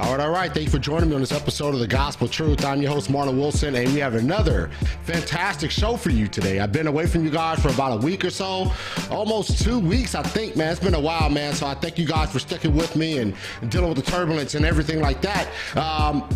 All right. Thank you for joining me on this episode of The Gospel Truth. I'm your host, Marlon Wilson, and we have another fantastic show for you today. I've been away from you guys for about a week or so, almost 2 weeks, I think, man. It's been a while, man. So I thank you guys for sticking with me and dealing with the turbulence and everything like that.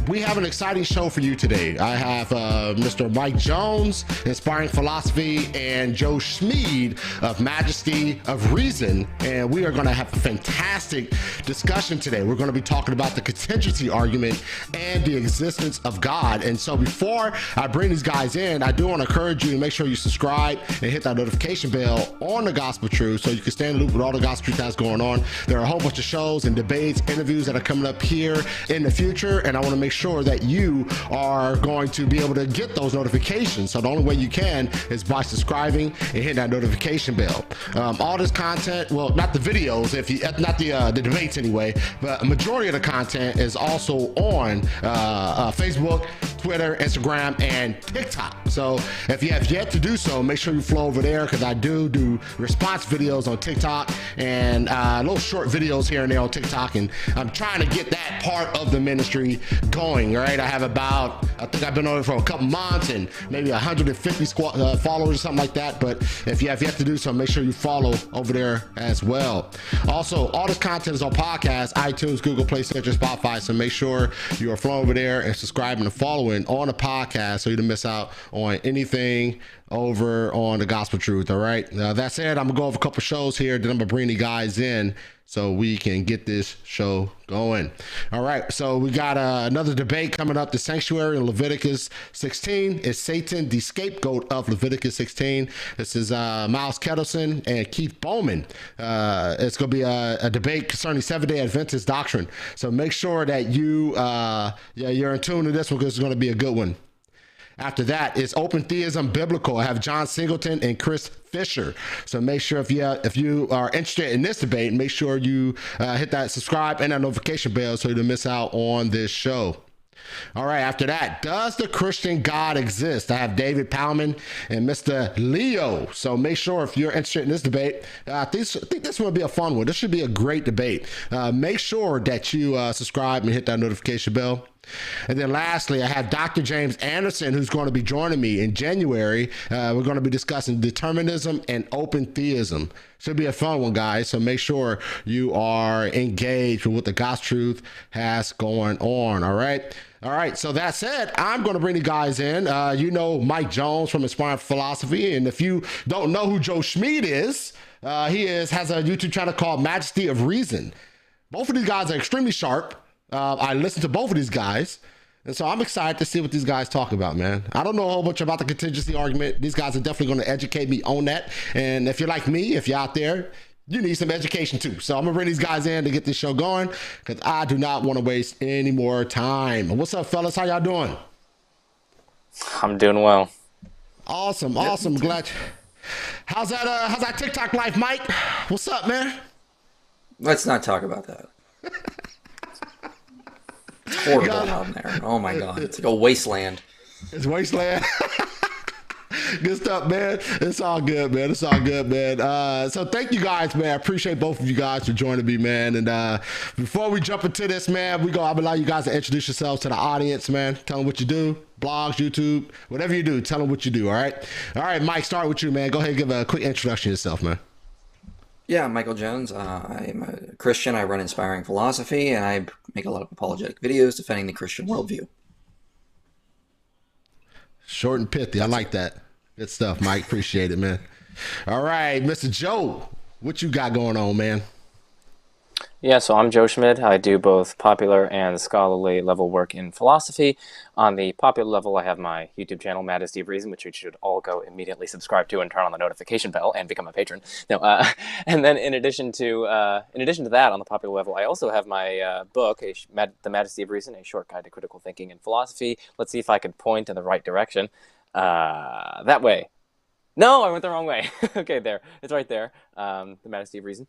We have an exciting show for you today. I have Mr. Mike Jones, Inspiring Philosophy, and Joe Schmid of Majesty of Reason. And we are going to have a fantastic discussion today. We're going to be talking about the contingency argument and the existence of God. And so before I bring these guys in, I do want to encourage you to make sure you subscribe and hit that notification bell on the Gospel Truth so you can stay in the loop with all the Gospel Truth that's going on. There are a whole bunch of shows and debates, interviews that are coming up here in the future, and I want to make sure that you are going to be able to get those notifications. So the only way you can is by subscribing and hitting that notification bell. All this content, well, not the videos, not the debates anyway, but a majority of the content is also on Facebook, Twitter, Instagram, and TikTok. So if you have yet to do so, make sure you flow over there, because I do response videos on TikTok and little short videos here and there on TikTok, and I'm trying to get that part of the ministry going, right? I think I've been on it for a couple months and maybe 150 followers or something like that, but if you have yet to do so, make sure you follow over there as well. Also, all this content is on podcasts, iTunes, Google Play, Stitcher, Spotify, so make sure you are flowing over there and subscribing and following on the podcast so you don't miss out on anything over on the Gospel Truth. All right. That said, I'm gonna go over a couple shows here, then I'm gonna bring the guys in so we can get this show going. All right. So we got another debate coming up. The sanctuary in Leviticus 16. Is Satan the scapegoat of Leviticus 16? This is Miles Kettleson and Keith Bowman. It's going to be a debate concerning Seventh-day Adventist doctrine. So make sure that you're in tune to this one, because it's going to be a good one. After that is Open Theism Biblical. I have John Singleton and Chris Fisher. So make sure if you are interested in this debate, make sure you hit that subscribe and that notification bell so you don't miss out on this show. All right, after that, does the Christian God exist? I have David Powman and Mr. Leo. So make sure if you're interested in this debate, I think this will be a fun one. This should be a great debate. Make sure that you subscribe and hit that notification bell. And then lastly, I have Dr. James Anderson, who's going to be joining me in January. We're going to be discussing determinism and open theism. Should be a fun one, guys. So make sure you are engaged with what the Gospel Truth has going on. All right. All right. So that said, I'm going to bring the guys in. You know Mike Jones from Inspiring Philosophy. And if you don't know who Joe Schmid is, he has a YouTube channel called Majesty of Reason. Both of these guys are extremely sharp. I listen to both of these guys, and so I'm excited to see what these guys talk about, man. I don't know a whole bunch about the contingency argument. These guys are definitely going to educate me on that. And if you're like me, if you're out there, you need some education too. So I'm going to bring these guys in to get this show going, because I do not want to waste any more time. What's up, fellas? How y'all doing? I'm doing well. Awesome. Glad. How's that TikTok life, Mike? What's up, man? Let's not talk about that. It's horrible down there. Oh my God. It's like a wasteland. It's wasteland. Good stuff, man. It's all good, man. So thank you guys, man. I appreciate both of you guys for joining me, man. And before we jump into this, man, I'll allow you guys to introduce yourselves to the audience, man. Tell them what you do. Blogs, YouTube, whatever you do, tell them what you do, all right? All right, Mike, start with you, man. Go ahead and give a quick introduction to yourself, man. Yeah, I'm Michael Jones. I'm a Christian. I run Inspiring Philosophy, and I make a lot of apologetic videos defending the Christian worldview. Short and pithy. I like that. Good stuff, Mike. Appreciate it, man. All right, Mr. Joe, what you got going on, man? Yeah, so I'm Joe Schmid. I do both popular and scholarly level work in philosophy. On the popular level, I have my YouTube channel, Majesty of Reason, which you should all go immediately subscribe to and turn on the notification bell and become a patron. And then in addition to that, on the popular level, I also have my book, The Majesty of Reason, a short guide to critical thinking and philosophy. Let's see if I can point in the right direction. That way. No, I went the wrong way. Okay, there. It's right there. The Majesty of Reason.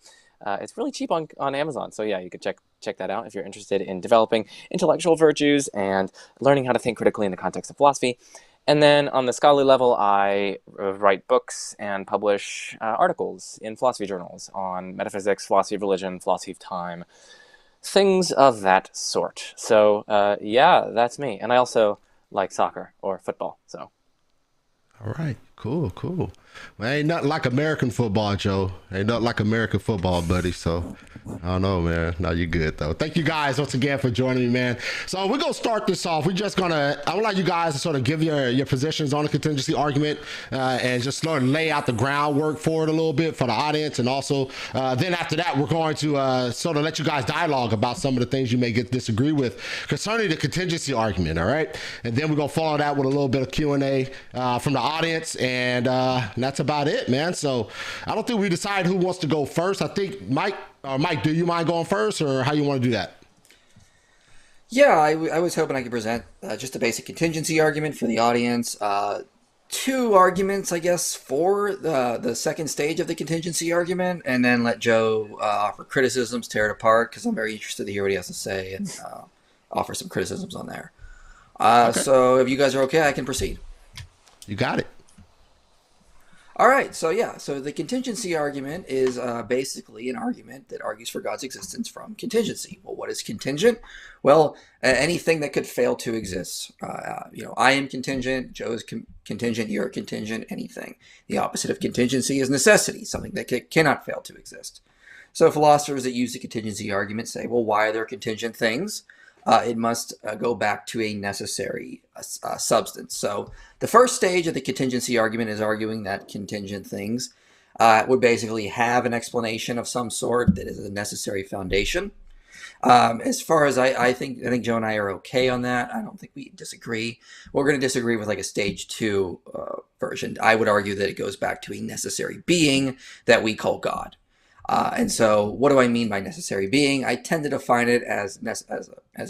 It's really cheap on Amazon. So yeah, you could check that out if you're interested in developing intellectual virtues and learning how to think critically in the context of philosophy. And then on the scholarly level, I write books and publish articles in philosophy journals on metaphysics, philosophy of religion, philosophy of time, Things of that sort. So, yeah, that's me. And I also like soccer or football. So, All right, cool. Well, ain't nothing like American football, Joe. Ain't nothing like American football, buddy. So I don't know, man. No, you're good though. Thank you guys once again for joining me, man. So we're gonna start this off. I would like you guys to sort of give your positions on the contingency argument and just sort of lay out the groundwork for it a little bit for the audience, and also then after that we're going to sort of let you guys dialogue about some of the things you may disagree with concerning the contingency argument. All right, and then we're gonna follow that with a little bit of Q&A from the audience, and that's about it, man. So I don't think we decided who wants to go first. I think Mike, do you mind going first, or how you want to do that? Yeah, I was hoping I could present just a basic contingency argument for the audience. Two arguments, I guess, for the second stage of the contingency argument, and then let Joe offer criticisms, tear it apart, because I'm very interested to hear what he has to say, and offer some criticisms on there. Okay. So if you guys are okay, I can proceed. You got it. All right, so the contingency argument is basically an argument that argues for God's existence from contingency. Well, what is contingent? Well, anything that could fail to exist. I am contingent, Joe is contingent, you're contingent, anything. The opposite of contingency is necessity, something that cannot fail to exist. So philosophers that use the contingency argument say, well, why are there contingent things? It must go back to a necessary substance. So the first stage of the contingency argument is arguing that contingent things would basically have an explanation of some sort that is a necessary foundation. As far as I think Joe and I are okay on that. I don't think we disagree. We're going to disagree with like a stage 2 version. I would argue that it goes back to a necessary being that we call God. And so what do I mean by necessary being? I tend to define it as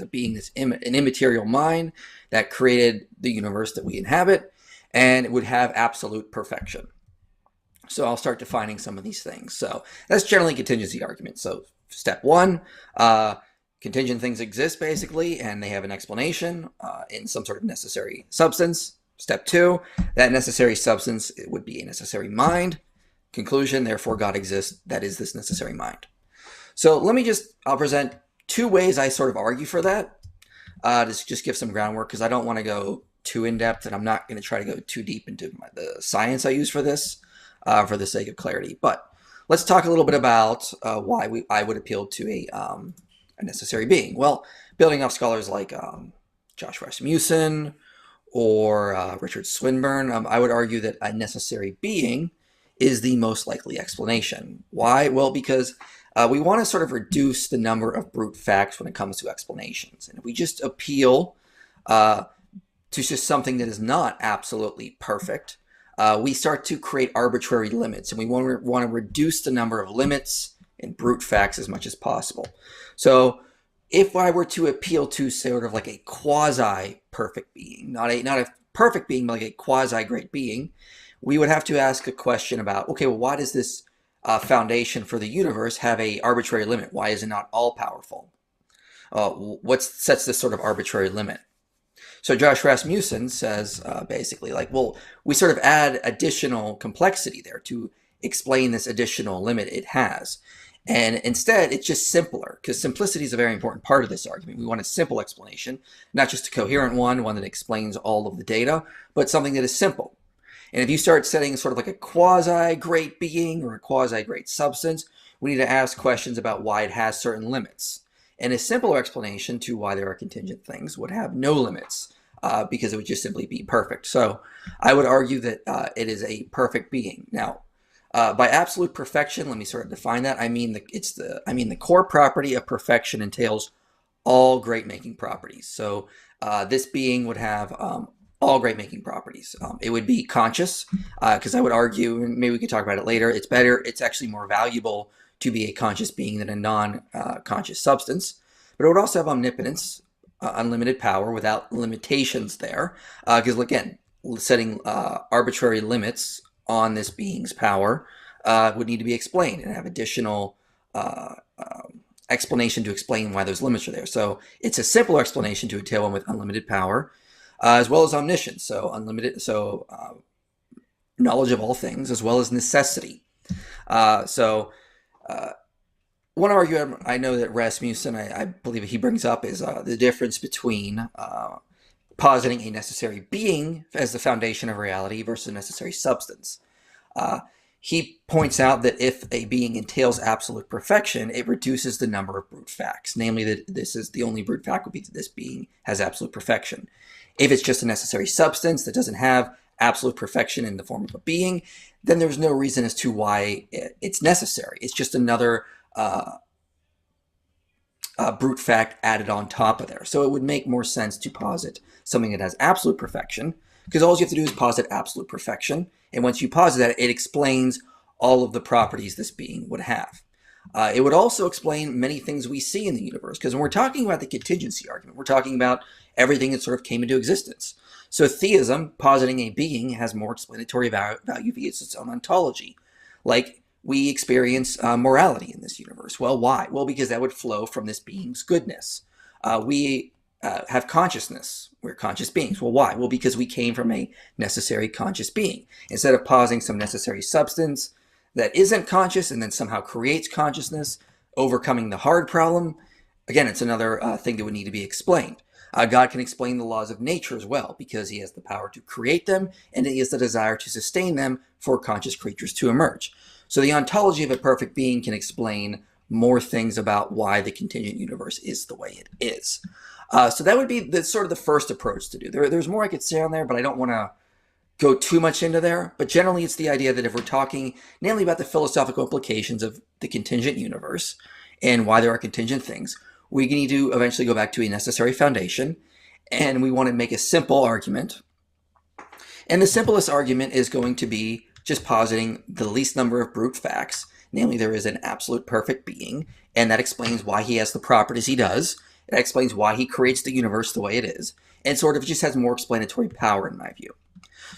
a being that's an immaterial mind that created the universe that we inhabit, and it would have absolute perfection. So I'll start defining some of these things. So that's generally contingency argument. So step 1, contingent things exist basically, and they have an explanation in some sort of necessary substance. Step 2, that necessary substance, it would be a necessary mind. Conclusion, therefore God exists, that is this necessary mind. So I'll present 2 ways I sort of argue for that, to just give some groundwork, because I don't want to go too in-depth, and I'm not going to try to go too deep into the science I use for this, for the sake of clarity. But let's talk a little bit about why I would appeal to a necessary being. Well, building off scholars like Josh Rasmussen or Richard Swinburne, I would argue that a necessary being is the most likely explanation. Why? Well, because we want to sort of reduce the number of brute facts when it comes to explanations. And if we just appeal to just something that is not absolutely perfect, we start to create arbitrary limits. And we want to reduce the number of limits in brute facts as much as possible. So if I were to appeal to sort of like a quasi-perfect being, not a perfect being, but like a quasi-great being, we would have to ask a question about, okay, well, why does this foundation for the universe have a arbitrary limit? Why is it not all-powerful? What sets this sort of arbitrary limit? So Josh Rasmussen says basically like, well, we sort of add additional complexity there to explain this additional limit it has. And instead, it's just simpler, because simplicity is a very important part of this argument. We want a simple explanation, not just a coherent one that explains all of the data, but something that is simple. And if you start setting sort of like a quasi-great being or a quasi-great substance, we need to ask questions about why it has certain limits. And a simpler explanation to why there are contingent things would have no limits, because it would just simply be perfect. So I would argue that it is a perfect being. Now, by absolute perfection, let me sort of define that. I mean the core property of perfection entails all great-making properties. So this being would have all great-making properties. It would be conscious, because I would argue, and maybe we could talk about it later, it's actually more valuable to be a conscious being than a non-conscious substance. But it would also have omnipotence, unlimited power without limitations there, because again, setting arbitrary limits on this being's power would need to be explained and have additional explanation to explain why those limits are there. So it's a simpler explanation to entail one with unlimited power, as well as omniscience, so knowledge of all things, as well as necessity. one argument I know that Rasmussen, I believe he brings up is the difference between positing a necessary being as the foundation of reality versus a necessary substance. He points out that if a being entails absolute perfection, it reduces the number of brute facts, namely that this is the only brute fact would be that this being has absolute perfection. If it's just a necessary substance that doesn't have absolute perfection in the form of a being, then there's no reason as to why it's necessary. It's just another brute fact added on top of there. So it would make more sense to posit something that has absolute perfection, because all you have to do is posit absolute perfection. And once you posit that, it explains all of the properties this being would have. It would also explain many things we see in the universe, because when we're talking about the contingency argument, we're talking about everything that sort of came into existence. So theism, positing a being, has more explanatory value via its own ontology. Like, we experience morality in this universe. Well, why? Well, because that would flow from this being's goodness. We have consciousness. We're conscious beings. Well, why? Well, because we came from a necessary conscious being. Instead of positing some necessary substance that isn't conscious and then somehow creates consciousness, overcoming the hard problem, again, it's another thing that would need to be explained. God can explain the laws of nature as well, because he has the power to create them and he has the desire to sustain them for conscious creatures to emerge. So the ontology of a perfect being can explain more things about why the contingent universe is the way it is. So that would be the sort of the first approach to do. There's more I could say on there, but I don't want to go too much into there. But generally, it's the idea that if we're talking namely about the philosophical implications of the contingent universe and why there are contingent things, we need to eventually go back to a necessary foundation, and we want to make a simple argument. And the simplest argument is going to be just positing the least number of brute facts, namely there is an absolute perfect being, and that explains why he has the properties he does. It explains why he creates the universe the way it is, and sort of just has more explanatory power in my view.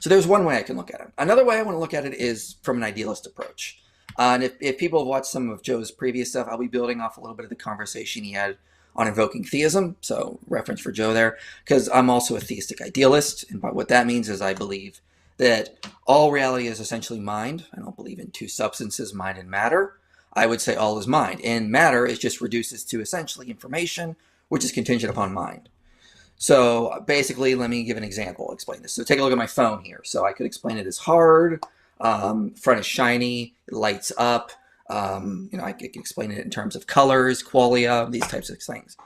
So there's one way I can look at it. Another way I want to look at it is from an idealist approach. And if people have watched some of Joe's previous stuff, I'll be building off a little bit of the conversation he had on invoking theism, so reference for Joe there, because I'm also a theistic idealist, and what that means is I believe that all reality is essentially mind. I don't believe in two substances, mind and matter. I would say all is mind, and matter is just reduces to essentially information, which is contingent upon mind. So basically, let me give an example, explain this. So take a look at my phone here. So I could explain it as hard, front is shiny, it lights up. I could explain it in terms of colors, qualia, these types of things.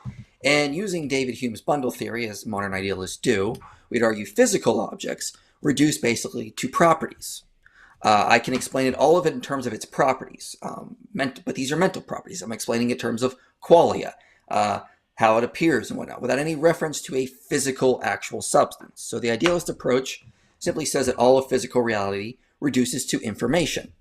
And using David Hume's bundle theory, as modern idealists do, we'd argue physical objects reduce basically to properties. I can explain it, all of it in terms of its properties, but these are mental properties. I'm explaining it in terms of qualia, how it appears and whatnot, without any reference to a physical actual substance. So the idealist approach simply says that all of physical reality reduces to information.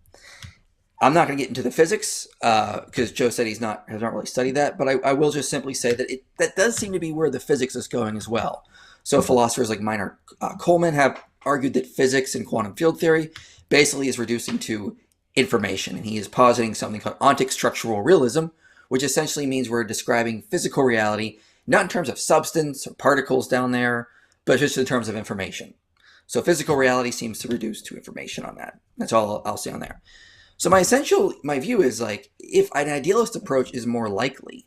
I'm not going to get into the physics because Joe said has not really studied that, but I will just simply say that that does seem to be where the physics is going as well. So philosophers like Minor Coleman have argued that physics and quantum field theory basically is reducing to information, and he is positing something called ontic structural realism, which essentially means we're describing physical reality not in terms of substance or particles down there, but just in terms of information. So physical reality seems to reduce to information on that. That's all I'll say on there. So my view is like, if an idealist approach is more likely,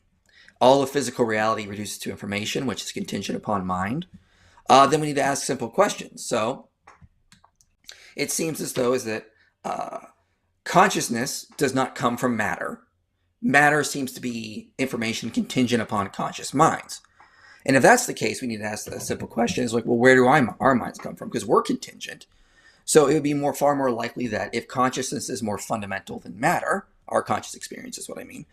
all of physical reality reduces to information, which is contingent upon mind, then we need to ask simple questions. So it seems as though is that consciousness does not come from matter. Matter seems to be information contingent upon conscious minds. And if that's the case, we need to ask the simple question is like, well, where do our minds come from? Because we're contingent. So it would be far more likely that if consciousness is more fundamental than matter, our conscious experience is what I mean,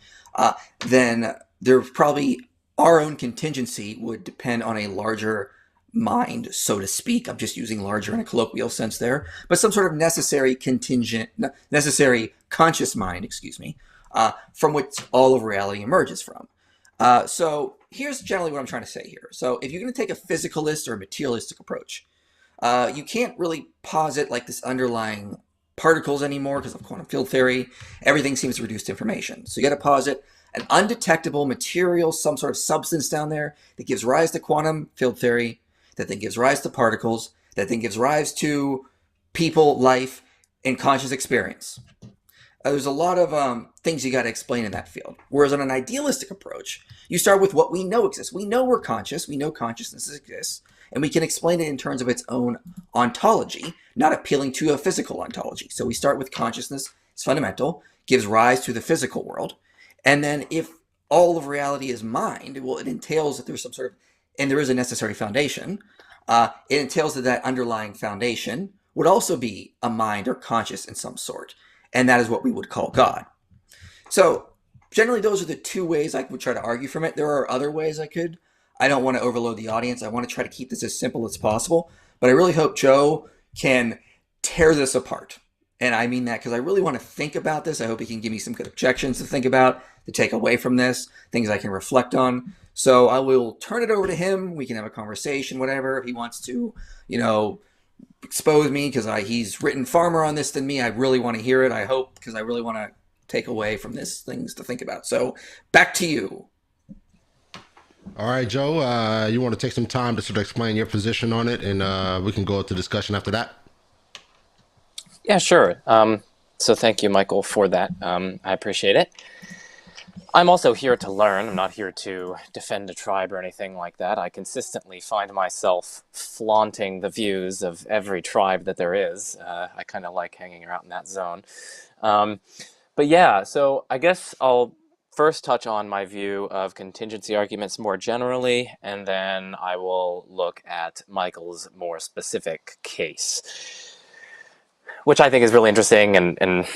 then there probably our own contingency would depend on a larger mind, so to speak. I'm just using larger in a colloquial sense there, but some sort of necessary conscious mind, from which all of reality emerges from. So here's generally what I'm trying to say here. So if you're going to take a physicalist or a materialistic approach, you can't really posit like this underlying particles anymore because of quantum field theory. Everything seems to reduce to information. So you got to posit an undetectable material, some sort of substance down there that gives rise to quantum field theory, that then gives rise to particles, that then gives rise to people, life, and conscious experience. There's a lot of things you got to explain in that field. Whereas on an idealistic approach, you start with what we know exists. We know we're conscious. We know consciousness exists. And we can explain it in terms of its own ontology, not appealing to a physical ontology. So we start with consciousness. It's fundamental, gives rise to the physical world. And then if all of reality is mind, well, it entails that there's some sort of, and there is a necessary foundation, it entails that that underlying foundation would also be a mind or conscious in some sort. And that is what we would call God. So generally, those are the two ways I would try to argue from it. There are other ways I could. I don't want to overload the audience. I want to try to keep this as simple as possible. But I really hope Joe can tear this apart. And I mean that because I really want to think about this. I hope he can give me some good objections to think about, to take away from this, things I can reflect on. So I will turn it over to him. We can have a conversation, whatever. If he wants to, expose me because he's written far more on this than me. I really want to hear it. I hope, because I really want to take away from this things to think about. So back to you. All right, Joe, you want to take some time to sort of explain your position on it, and we can go into discussion after that? Yeah, sure. So thank you, Michael, for that. I appreciate it. I'm also here to learn. I'm not here to defend a tribe or anything like that. I consistently find myself flaunting the views of every tribe that there is. I kind of like hanging out in that zone. But yeah, so I guess I'll first touch on my view of contingency arguments more generally, and then I will look at Michael's more specific case, which I think is really interesting and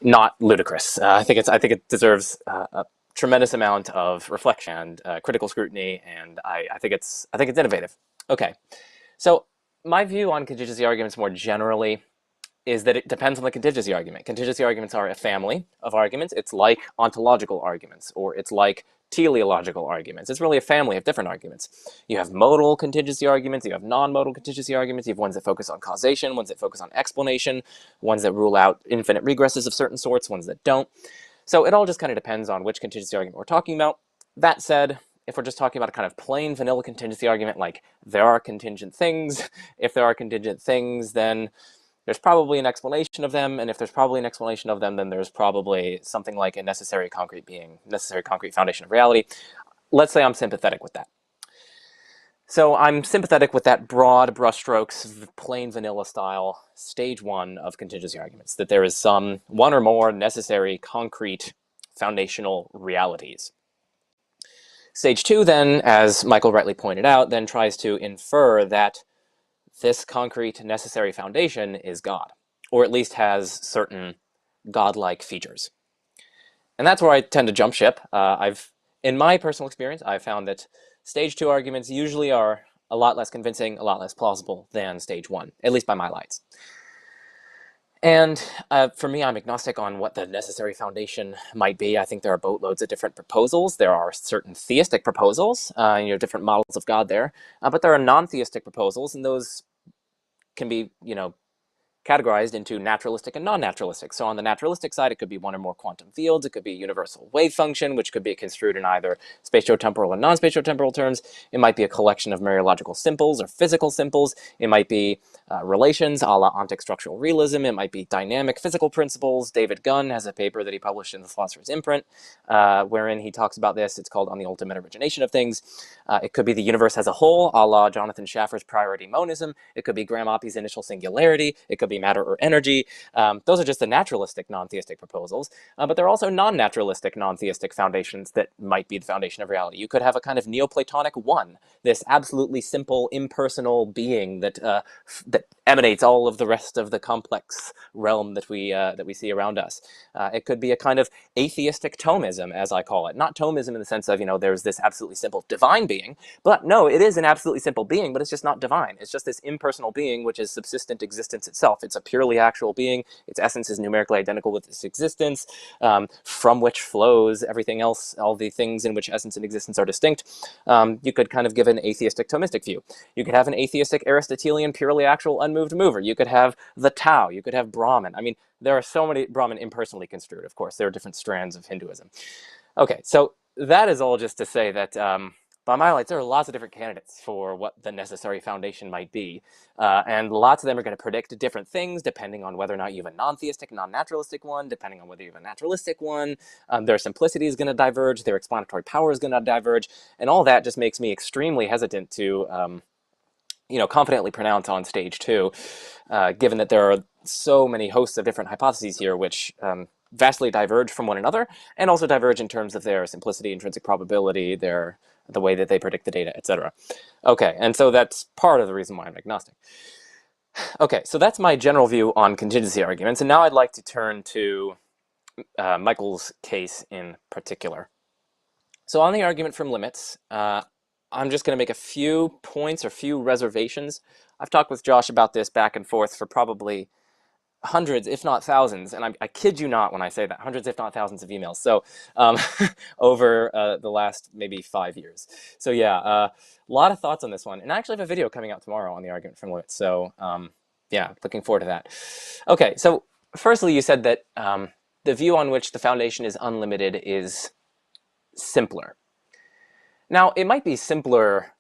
not ludicrous. I think it deserves a tremendous amount of reflection and critical scrutiny, and I think it's innovative. Okay, so my view on contingency arguments more generally is that it depends on the contingency argument. Contingency arguments are a family of arguments. It's like ontological arguments, or it's like teleological arguments. It's really a family of different arguments. You have modal contingency arguments, you have non-modal contingency arguments, you have ones that focus on causation, ones that focus on explanation, ones that rule out infinite regresses of certain sorts, ones that don't. So it all just kind of depends on which contingency argument we're talking about. That said, if we're just talking about a kind of plain vanilla contingency argument, like there are contingent things, if there are contingent things, then there's probably an explanation of them, and if there's probably an explanation of them, then there's probably something like a necessary concrete being, necessary concrete foundation of reality. Let's say I'm sympathetic with that. So I'm sympathetic with that broad brushstrokes, plain vanilla style, stage one of contingency arguments, that there is some one or more necessary concrete foundational realities. Stage two then, as Michael rightly pointed out, then tries to infer that this concrete necessary foundation is God, or at least has certain godlike features. And that's where I tend to jump ship. In my personal experience, I've found that stage two arguments usually are a lot less convincing, a lot less plausible than stage one, at least by my lights. And for me, I'm agnostic on what the necessary foundation might be. I think there are boatloads of different proposals. There are certain theistic proposals, different models of God there. But there are non-theistic proposals, and those can be, categorized into naturalistic and non-naturalistic. So on the naturalistic side, it could be one or more quantum fields. It could be a universal wave function, which could be construed in either spatiotemporal or non-spatiotemporal terms. It might be a collection of mereological simples or physical simples. It might be relations a la ontic structural realism. It might be dynamic physical principles. David Gunn has a paper that he published in the Philosopher's Imprint, wherein he talks about this. It's called On the Ultimate Origination of Things. It could be the universe as a whole, a la Jonathan Schaffer's priority monism. It could be Graham Oppy's initial singularity. It could be matter or energy. Those are just the naturalistic non-theistic proposals, but there are also non-naturalistic non-theistic foundations that might be the foundation of reality. You could have a kind of Neoplatonic one, this absolutely simple impersonal being that emanates all of the rest of the complex realm that we see around us. It could be a kind of atheistic Thomism, as I call it. Not Thomism in the sense of, there's this absolutely simple divine being, but no, it is an absolutely simple being, but it's just not divine. It's just this impersonal being which is subsistent existence itself. It's a purely actual being. Its essence is numerically identical with its existence, from which flows everything else, all the things in which essence and existence are distinct. You could kind of give an atheistic Thomistic view. You could have an atheistic Aristotelian purely actual unmoved mover. You could have the Tao. You could have Brahman. I mean, there are so many Brahman impersonally construed, of course. There are different strands of Hinduism. Okay, so that is all just to say that By my lights, there are lots of different candidates for what the necessary foundation might be. And lots of them are going to predict different things depending on whether or not you have a non-theistic, non-naturalistic one, depending on whether you have a naturalistic one. Their simplicity is going to diverge, their explanatory power is going to diverge, and all that just makes me extremely hesitant to confidently pronounce on stage 2, given that there are so many hosts of different hypotheses here which vastly diverge from one another, and also diverge in terms of their simplicity, intrinsic probability, the way that they predict the data, etc. Okay, and so that's part of the reason why I'm agnostic. Okay, so that's my general view on contingency arguments, and now I'd like to turn to Michael's case in particular. So on the argument from limits, I'm just going to make a few points or few reservations. I've talked with Josh about this back and forth for probably hundreds, if not thousands, and I kid you not when I say that, hundreds, if not thousands of emails. So over the last maybe 5 years. So yeah, a lot of thoughts on this one. And I actually have a video coming out tomorrow on the argument from limits. So yeah, looking forward to that. Okay, so firstly, you said that the view on which the foundation is unlimited is simpler. Now, it might be simpler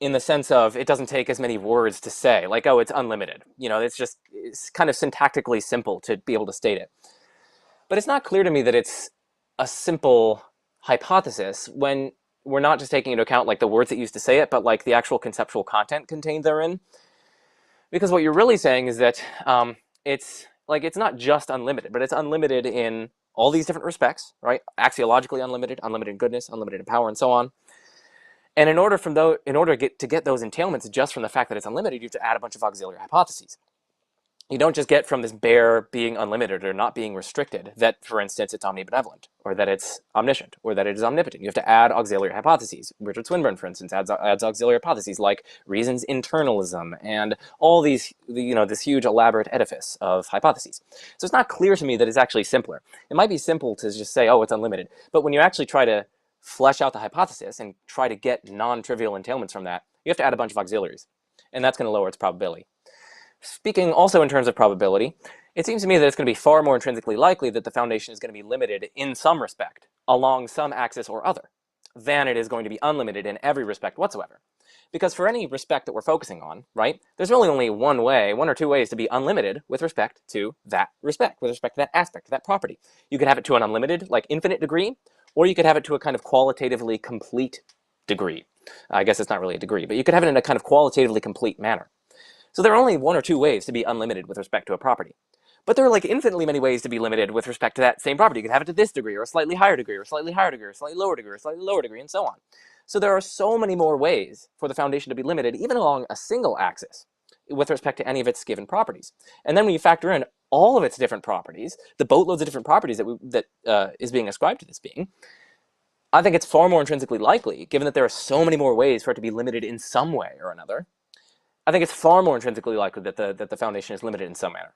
in the sense of it doesn't take as many words to say, like, oh, it's unlimited. It's kind of syntactically simple to be able to state it. But it's not clear to me that it's a simple hypothesis when we're not just taking into account like the words that used to say it, but like the actual conceptual content contained therein. Because what you're really saying is that it's not just unlimited, but it's unlimited in all these different respects, right? Axiologically unlimited, unlimited in goodness, unlimited in power, and so on. And in order to get those entailments just from the fact that it's unlimited, you have to add a bunch of auxiliary hypotheses. You don't just get from this bare being unlimited or not being restricted that, for instance, it's omnibenevolent, or that it's omniscient, or that it is omnipotent. You have to add auxiliary hypotheses. Richard Swinburne, for instance, adds auxiliary hypotheses like reason's internalism and all these, this huge elaborate edifice of hypotheses. So it's not clear to me that it's actually simpler. It might be simple to just say, oh, it's unlimited. But when you actually try to flesh out the hypothesis and try to get non-trivial entailments from that, you have to add a bunch of auxiliaries. And that's going to lower its probability. Speaking also in terms of probability, it seems to me that it's going to be far more intrinsically likely that the foundation is going to be limited in some respect, along some axis or other, than it is going to be unlimited in every respect whatsoever. Because for any respect that we're focusing on, right, there's really only one or two ways to be unlimited with respect to that respect, with respect to that aspect, to that property. You could have it to an unlimited, like infinite degree, or you could have it to a kind of qualitatively complete degree. I guess it's not really a degree, but you could have it in a kind of qualitatively complete manner. So there are only one or two ways to be unlimited with respect to a property. But there are like infinitely many ways to be limited with respect to that same property. You could have it to this degree, or a slightly higher degree, or a slightly higher degree, or a slightly lower degree, or a slightly lower degree, and so on. So there are so many more ways for the foundation to be limited, even along a single axis, with respect to any of its given properties. And then when you factor in all of its different properties, the boatloads of different properties that is being ascribed to this being, I think it's far more intrinsically likely, given that there are so many more ways for it to be limited in some way or another, I think it's far more intrinsically likely that the foundation is limited in some manner.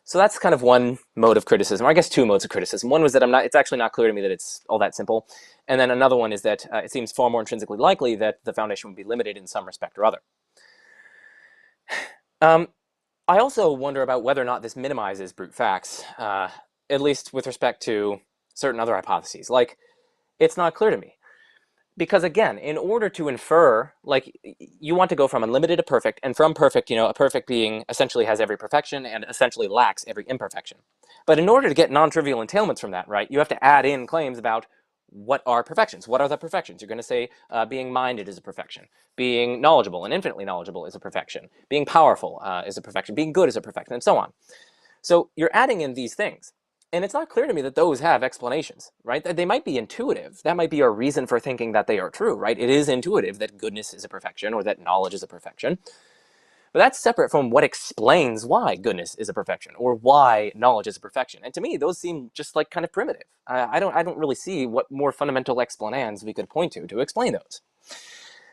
So that's kind of one mode of criticism, or I guess two modes of criticism. One was that it's actually not clear to me that it's all that simple. And then another one is that it seems far more intrinsically likely that the foundation would be limited in some respect or other. I also wonder about whether or not this minimizes brute facts, at least with respect to certain other hypotheses. Like, it's not clear to me. Because again, in order to infer, like, you want to go from unlimited to perfect, and from perfect, a perfect being essentially has every perfection and essentially lacks every imperfection. But in order to get non-trivial entailments from that, right, you have to add in claims about what are perfections. What are the perfections? You're going to say being minded is a perfection. Being knowledgeable and infinitely knowledgeable is a perfection. Being powerful is a perfection. Being good is a perfection, and so on. So you're adding in these things. And it's not clear to me that those have explanations, right? They might be intuitive. That might be a reason for thinking that they are true, right? It is intuitive that goodness is a perfection or that knowledge is a perfection. But that's separate from what explains why goodness is a perfection or why knowledge is a perfection. And to me, those seem just like kind of primitive. I don't really see what more fundamental explanans we could point to explain those.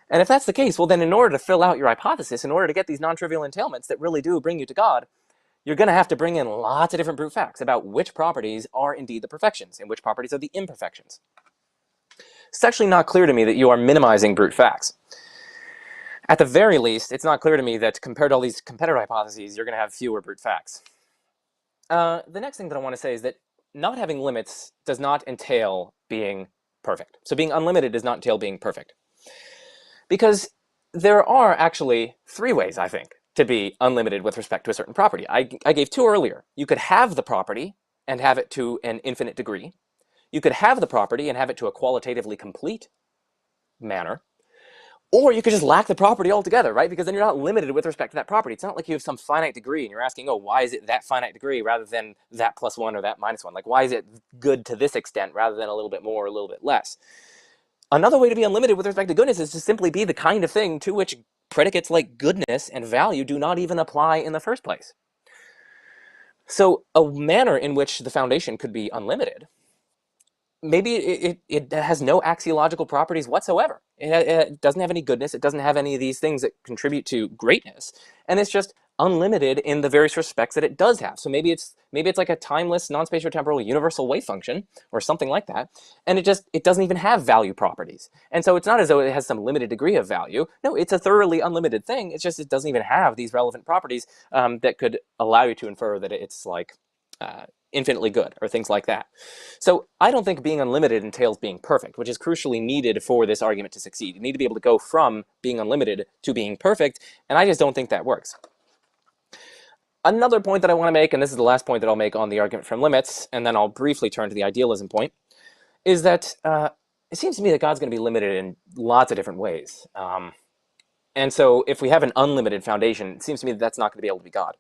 And if that's the case, well, then in order to fill out your hypothesis, in order to get these non-trivial entailments that really do bring you to God, you're going to have to bring in lots of different brute facts about which properties are indeed the perfections and which properties are the imperfections. It's actually not clear to me that you are minimizing brute facts. At the very least, it's not clear to me that compared to all these competitor hypotheses, you're going to have fewer brute facts. The next thing that I want to say is that not having limits does not entail being perfect. So being unlimited does not entail being perfect. Because there are actually three ways, I think, to be unlimited with respect to a certain property. I gave two earlier. You could have the property and have it to an infinite degree. You could have the property and have it to a qualitatively complete manner. Or you could just lack the property altogether, right? Because then you're not limited with respect to that property. It's not like you have some finite degree and you're asking, oh, why is it that finite degree rather than that plus one or that minus one? Like, why is it good to this extent rather than a little bit more or a little bit less? Another way to be unlimited with respect to goodness is to simply be the kind of thing to which predicates like goodness and value do not even apply in the first place. So a manner in which the foundation could be unlimited, maybe it has no axiological properties whatsoever. It doesn't have any goodness. It doesn't have any of these things that contribute to greatness. And it's just unlimited in the various respects that it does have. So maybe it's like a timeless, non-spatiotemporal universal wave function or something like that. And it doesn't even have value properties. And so it's not as though it has some limited degree of value. No, it's a thoroughly unlimited thing. It's just it doesn't even have these relevant properties that could allow you to infer that it's like infinitely good or things like that. So I don't think being unlimited entails being perfect, which is crucially needed for this argument to succeed. You need to be able to go from being unlimited to being perfect, and I just don't think that works. Another point that I want to make, and this is the last point that I'll make on the argument from limits, and then I'll briefly turn to the idealism point, is that it seems to me that God's going to be limited in lots of different ways. And so if we have an unlimited foundation, it seems to me that that's not going to be able to be God.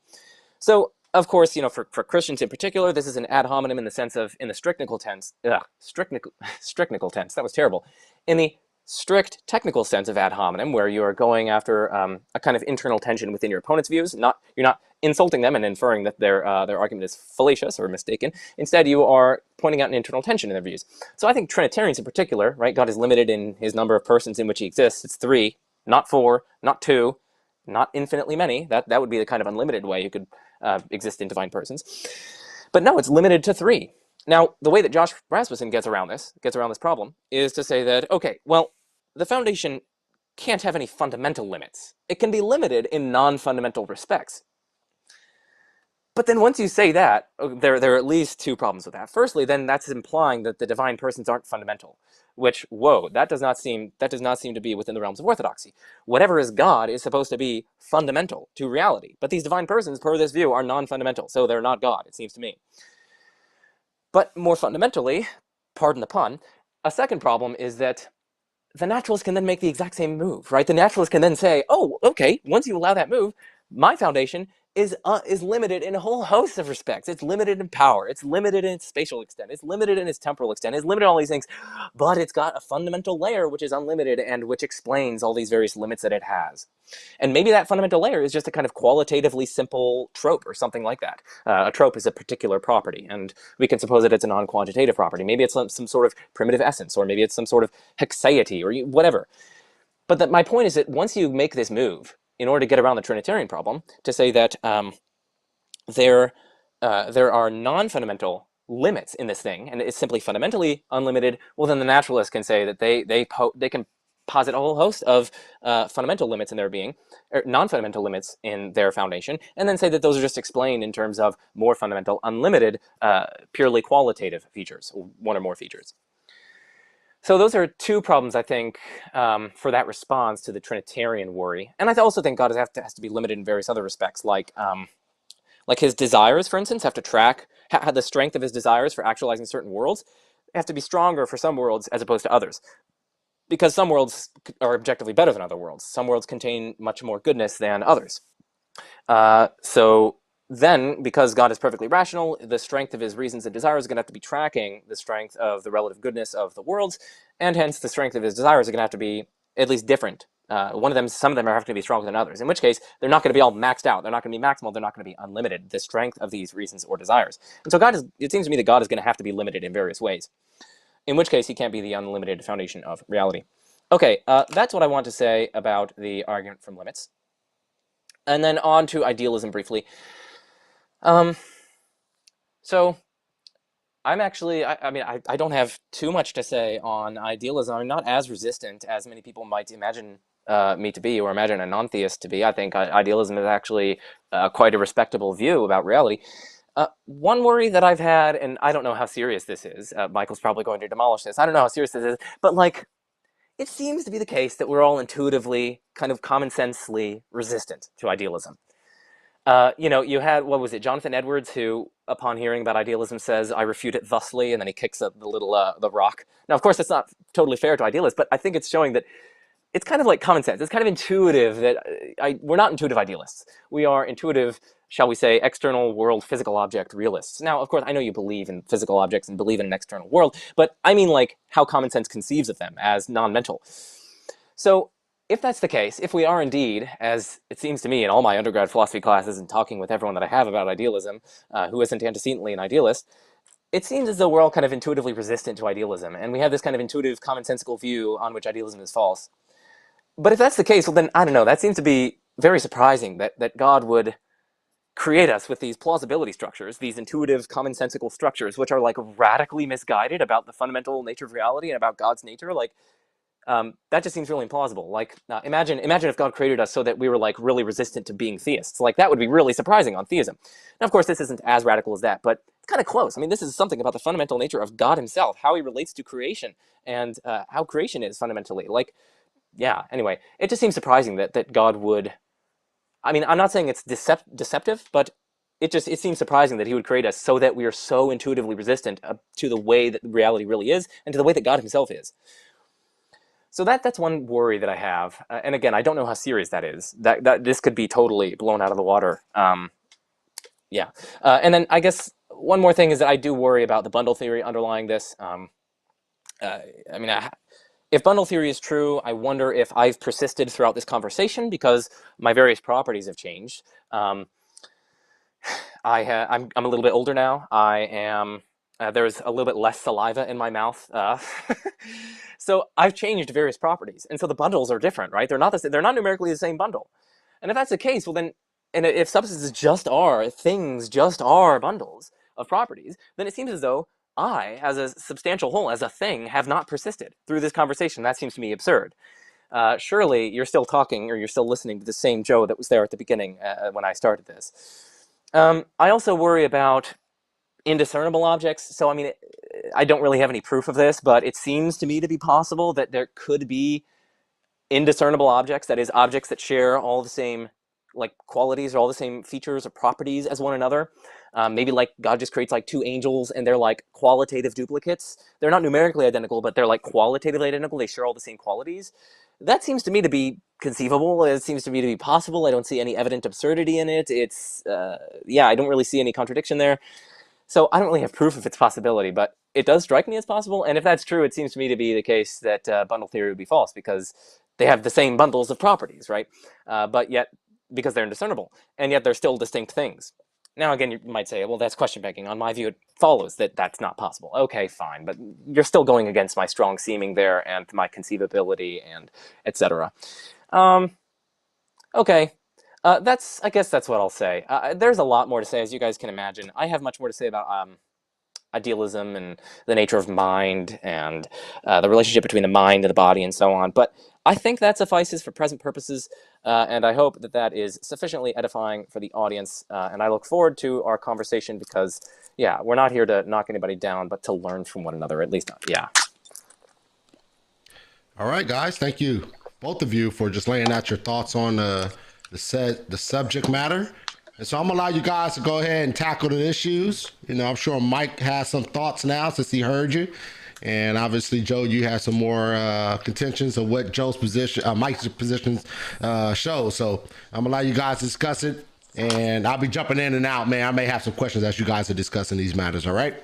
So of course, for Christians in particular, this is an ad hominem in the sense of, in the stricnical tense, stricnical tense, that was terrible. In the strict technical sense of ad hominem, where you are going after a kind of internal tension within your opponent's views, you're not insulting them and inferring that their argument is fallacious or mistaken. Instead, you are pointing out an internal tension in their views. So I think Trinitarians in particular, right, God is limited in his number of persons in which he exists. It's 3, not 4, not 2, not infinitely many. That would be the kind of unlimited way you could exist in divine persons. But no, it's limited to 3. Now, the way that Josh Rasmussen gets around this problem is to say that, okay, well, the foundation can't have any fundamental limits. It can be limited in non-fundamental respects. But then once you say that, there are at least 2 problems with that. Firstly, then that's implying that the divine persons aren't fundamental, which, whoa, that does not seem to be within the realms of orthodoxy. Whatever is God is supposed to be fundamental to reality. But these divine persons, per this view, are non-fundamental, so they're not God, it seems to me. But more fundamentally, pardon the pun, a second problem is that the naturalist can then make the exact same move, right? The naturalist can then say, oh, okay, once you allow that move, my foundation is limited in a whole host of respects. It's limited in power. It's limited in its spatial extent. It's limited in its temporal extent. It's limited in all these things. But it's got a fundamental layer which is unlimited and which explains all these various limits that it has. And maybe that fundamental layer is just a kind of qualitatively simple trope or something like that. A trope is a particular property, and we can suppose that it's a non-quantitative property. Maybe it's some sort of primitive essence, or maybe it's some sort of hexaity, or whatever. But my point is that once you make this move, in order to get around the Trinitarian problem, to say that there are non-fundamental limits in this thing, and it's simply fundamentally unlimited, well, then the naturalist can say that they can posit a whole host of fundamental limits in their being, or non-fundamental limits in their foundation, and then say that those are just explained in terms of more fundamental, unlimited, purely qualitative features, 1 or more features. So those are 2 problems, I think, for that response to the Trinitarian worry. And I also think God has to be limited in various other respects, like his desires, for instance, have to track the strength of his desires for actualizing certain worlds. They have to be stronger for some worlds as opposed to others. Because some worlds are objectively better than other worlds. Some worlds contain much more goodness than others. So then, because God is perfectly rational, the strength of his reasons and desires is going to have to be tracking the strength of the relative goodness of the worlds, and hence the strength of his desires are going to have to be at least different. Some of them are having to be stronger than others, in which case they're not going to be all maxed out. They're not going to be maximal. They're not going to be unlimited, the strength of these reasons or desires. And so it seems to me that God is going to have to be limited in various ways, in which case he can't be the unlimited foundation of reality. Okay, that's what I want to say about the argument from limits. And then on to idealism briefly. So I'm actually, I don't have too much to say on idealism. I'm not as resistant as many people might imagine me to be, or imagine a non-theist to be. I think idealism is actually quite a respectable view about reality. One worry that I've had, and I don't know how serious this is, Michael's probably going to demolish this, I don't know how serious this is, but like, it seems to be the case that we're all intuitively, kind of common sensely resistant to idealism. You had, what was it, Jonathan Edwards, who, upon hearing about idealism, says, "I refute it thusly," and then he kicks up the little, the rock. Now, of course, that's not totally fair to idealists, but I think it's showing that it's kind of like common sense. It's kind of intuitive that we're not intuitive idealists. We are intuitive, shall we say, external world, physical object realists. Now, of course, I know you believe in physical objects and believe in an external world, but I mean like how common sense conceives of them as non-mental. So if that's the case, if we are indeed, as it seems to me in all my undergrad philosophy classes and talking with everyone that I have about idealism, who isn't antecedently an idealist, it seems as though we're all kind of intuitively resistant to idealism, and we have this kind of intuitive, commonsensical view on which idealism is false. But if that's the case, well then, I don't know, that seems to be very surprising that God would create us with these plausibility structures, these intuitive, commonsensical structures, which are like radically misguided about the fundamental nature of reality and about God's nature. Like, that just seems really implausible. Like, imagine if God created us so that we were like really resistant to being theists. Like, that would be really surprising on theism. Now, of course, this isn't as radical as that, but it's kind of close. I mean, this is something about the fundamental nature of God himself, how he relates to creation, and how creation is fundamentally. Like, yeah, anyway, it just seems surprising that God would... I mean, I'm not saying it's deceptive, but it seems surprising that he would create us so that we are so intuitively resistant to the way that reality really is and to the way that God himself is. So that's one worry that I have. And again, I don't know how serious that is. That this could be totally blown out of the water. Yeah. And then I guess one more thing is that I do worry about the bundle theory underlying this. If bundle theory is true, I wonder if I've persisted throughout this conversation because my various properties have changed. I'm a little bit older now. I am... there's a little bit less saliva in my mouth. So I've changed various properties. And so the bundles are different, right? They're not numerically the same bundle. And if that's the case, well then, and if substances things just are bundles of properties, then it seems as though I, as a substantial whole, as a thing, have not persisted through this conversation. That seems to me absurd. Surely you're still talking, or you're still listening to the same Joe that was there at the beginning when I started this. I also worry about indiscernible objects. So, I mean, I don't really have any proof of this, but it seems to me to be possible that there could be indiscernible objects, that is, objects that share all the same like qualities or all the same features or properties as one another. Maybe like God just creates like two angels and they're like qualitative duplicates. They're not numerically identical, but they're like qualitatively identical. They share all the same qualities. That seems to me to be conceivable. It seems to me to be possible. I don't see any evident absurdity in it. It's, I don't really see any contradiction there. So I don't really have proof of its possibility, but it does strike me as possible. And if that's true, it seems to me to be the case that bundle theory would be false because they have the same bundles of properties, right? But yet, because they're indiscernible, and yet they're still distinct things. Now, again, you might say, well, that's question begging. On my view, it follows that that's not possible. Okay, fine, but you're still going against my strong seeming there and my conceivability and etc. Okay. I guess that's what I'll say. There's a lot more to say, as you guys can imagine. I have much more to say about idealism and the nature of mind and the relationship between the mind and the body and so on. But I think that suffices for present purposes, and I hope that that is sufficiently edifying for the audience. And I look forward to our conversation because, yeah, we're not here to knock anybody down, but to learn from one another, at least. Yeah. All right, guys. Thank you, both of you, for just laying out your thoughts on the subject matter. And so I'm gonna allow you guys to go ahead and tackle the issues. You know, I'm sure Mike has some thoughts now since he heard you. And obviously, Joe, you have some more contentions of what Mike's positions show. So I'm gonna allow you guys to discuss it. And I'll be jumping in and out, man. I may have some questions as you guys are discussing these matters, all right?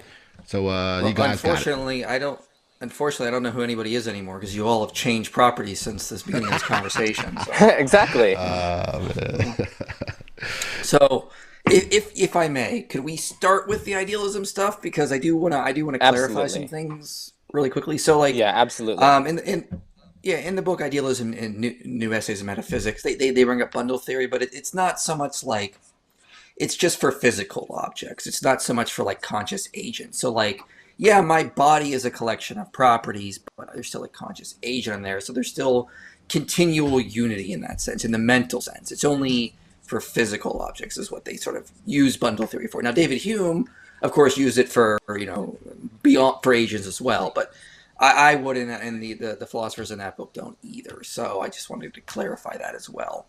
So you guys unfortunately, got it. Unfortunately, I don't know who anybody is anymore because you all have changed properties since this beginning of this conversation. So. Exactly. So, if I may, could we start with the idealism stuff because I do want to clarify some things really quickly. So, like, yeah, absolutely. In the book Idealism and New Essays in Metaphysics, they bring up bundle theory, but it's not so much like it's just for physical objects. It's not so much for like conscious agents. So, like. Yeah, my body is a collection of properties, but there's still a conscious agent in there. So there's still continual unity in that sense, in the mental sense. It's only for physical objects is what they sort of use bundle theory for. Now, David Hume, of course, used it for, beyond for agents as well, but I wouldn't, and the philosophers in that book don't either. So I just wanted to clarify that as well.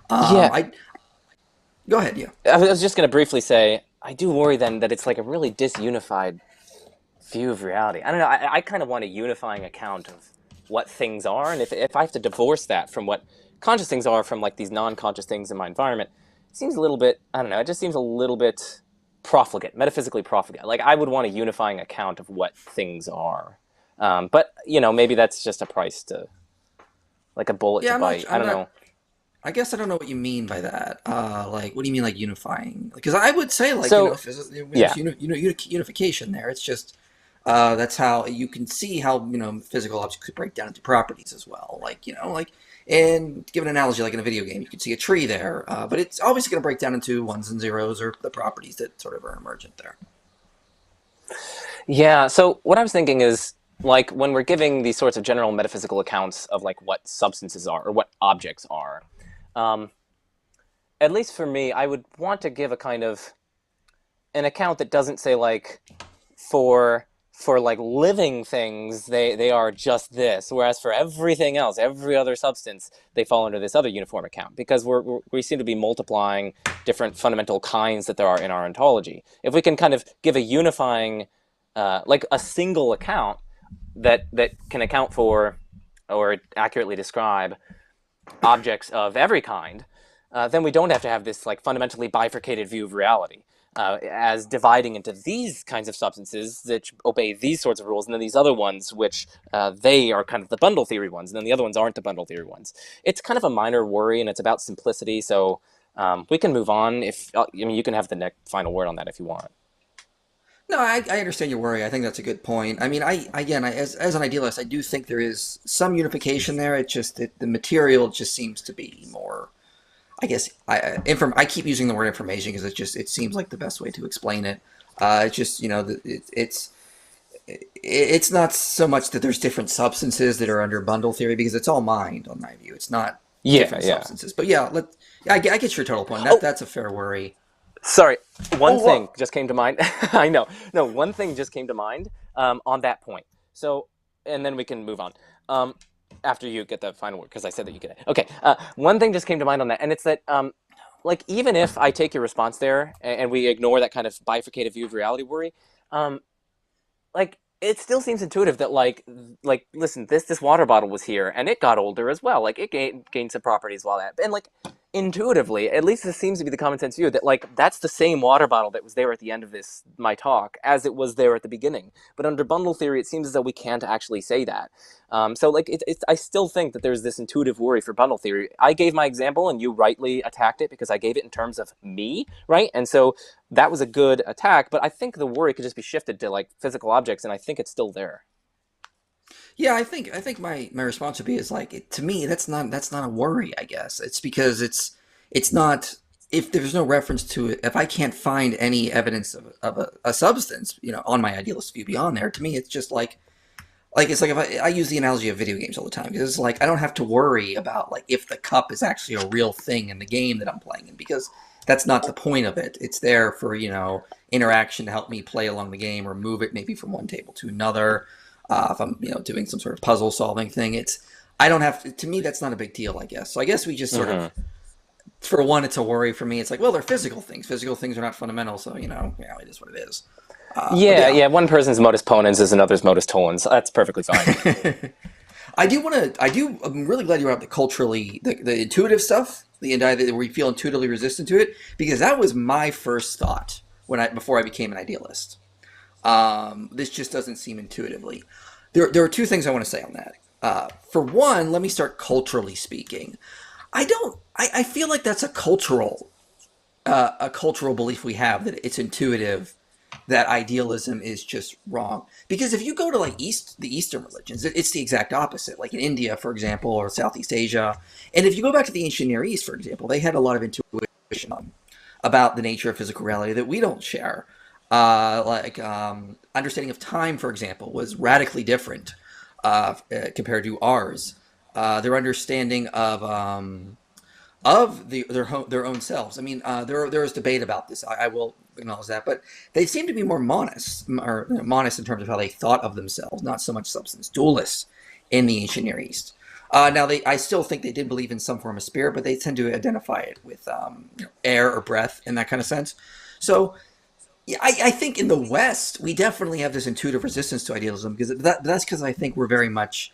Go ahead, yeah. I was just going to briefly say, I do worry then that it's like a really disunified view of reality. I don't know, I kind of want a unifying account of what things are, and if I have to divorce that from what conscious things are from like these non-conscious things in my environment, it seems a little bit, I don't know, it just seems a little bit profligate, metaphysically profligate. Like I would want a unifying account of what things are. But, maybe that's just a price to, like a bullet to bite. I don't know. I guess I don't know what you mean by that. What do you mean, like unifying? Because I would say, there's unification there. It's just that's how you can see how physical objects could break down into properties as well. And give an analogy, like in a video game, you can see a tree there, but it's obviously going to break down into ones and zeros or the properties that sort of are emergent there. Yeah. So what I was thinking is, like when we're giving these sorts of general metaphysical accounts of like what substances are or what objects are. At least for me, I would want to give a kind of an account that doesn't say like for like living things they are just this, whereas for everything else, every other substance, they fall under this other uniform account, because we seem to be multiplying different fundamental kinds that there are in our ontology. If we can kind of give a unifying like a single account that can account for or accurately describe objects of every kind, then we don't have to have this like fundamentally bifurcated view of reality as dividing into these kinds of substances that obey these sorts of rules, and then these other ones which they are kind of the bundle theory ones, and then the other ones aren't the bundle theory ones. It's kind of a minor worry, and it's about simplicity, so we can move on. If you can have the final word on that if you want. No, I understand your worry. I think that's a good point. I mean, as an idealist, I do think there is some unification there. It's just that the material just seems to be more, I guess, I keep using the word information because it seems like the best way to explain it. It's just, it's not so much that there's different substances that are under bundle theory, because it's all mind on my view. It's not different substances. But I get your total point. That's a fair worry. Sorry, one thing just came to mind. I know. No, one thing just came to mind on that point. So, and then we can move on after you get the final word, because I said that you get it. Okay, one thing just came to mind on that, and it's that, even if I take your response there and we ignore that kind of bifurcated view of reality worry, it still seems intuitive that listen, this water bottle was here and it got older as well. Like it gained some properties while that, and intuitively, at least this seems to be the common sense view, that that's the same water bottle that was there at the end of my talk as it was there at the beginning. But under bundle theory, it seems as though we can't actually say that. I still think that there's this intuitive worry for bundle theory. I gave my example and you rightly attacked it because I gave it in terms of me, right? And so that was a good attack, but I think the worry could just be shifted to physical objects, and I think it's still there. Yeah, I think my response would be to me that's not a worry. I guess it's because it's not, if there's no reference to it, if I can't find any evidence of a substance on my idealist view beyond there, to me it's just it's if I use the analogy of video games all the time, because it's I don't have to worry about if the cup is actually a real thing in the game that I'm playing in, because that's not the point of it. It's there for interaction to help me play along the game or move it maybe from one table to another. If I'm doing some sort of puzzle solving thing, I don't have to me that's not a big deal, I guess. So I guess we just sort of, for one, it's a worry for me. It's they're physical things. Physical things are not fundamental, so it is what it is. One person's modus ponens is another's modus tollens. That's perfectly fine. I'm really glad you brought up the intuitive stuff, where we feel intuitively resistant to it, because that was my first thought before I became an idealist. This just doesn't seem intuitively. There are two things I want to say on that. For one, let me start culturally speaking. I feel like that's a cultural belief we have, that it's intuitive, that idealism is just wrong. Because if you go to the Eastern religions, it's the exact opposite. Like in India, for example, or Southeast Asia. And if you go back to the ancient Near East, for example, they had a lot of intuition about the nature of physical reality that we don't share. Understanding of time, for example, was radically different compared to ours. Their understanding of of their own selves. I mean, there is debate about this. I will acknowledge that, but they seem to be more monist, or monist in terms of how they thought of themselves, not so much substance dualists in the ancient Near East. Now, I still think they did believe in some form of spirit, but they tend to identify it with air or breath in that kind of sense. So, yeah, I think in the West we definitely have this intuitive resistance to idealism, because that's because I think we're very much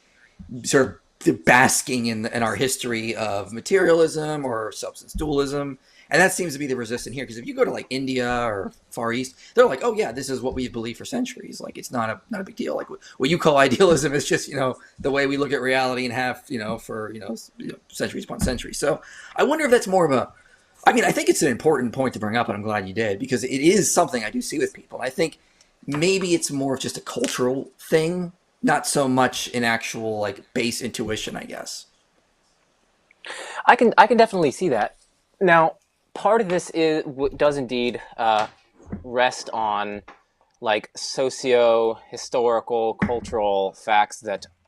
sort of basking in our history of materialism or substance dualism. And that seems to be the resistance here, because if you go to like India or Far East, they're like, oh yeah, this is what we've believed for centuries. Like, it's not a big deal. Like, what you call idealism is just, the way we look at reality and have, for, centuries upon centuries. So I wonder if that's more of a, I mean, I think it's an important point to bring up, and I'm glad you did, because it is something I do see with people. I think maybe it's more of just a cultural thing, not so much an actual like base intuition, I guess. I can definitely see that. Now, part of this does indeed rest on like socio-historical, cultural facts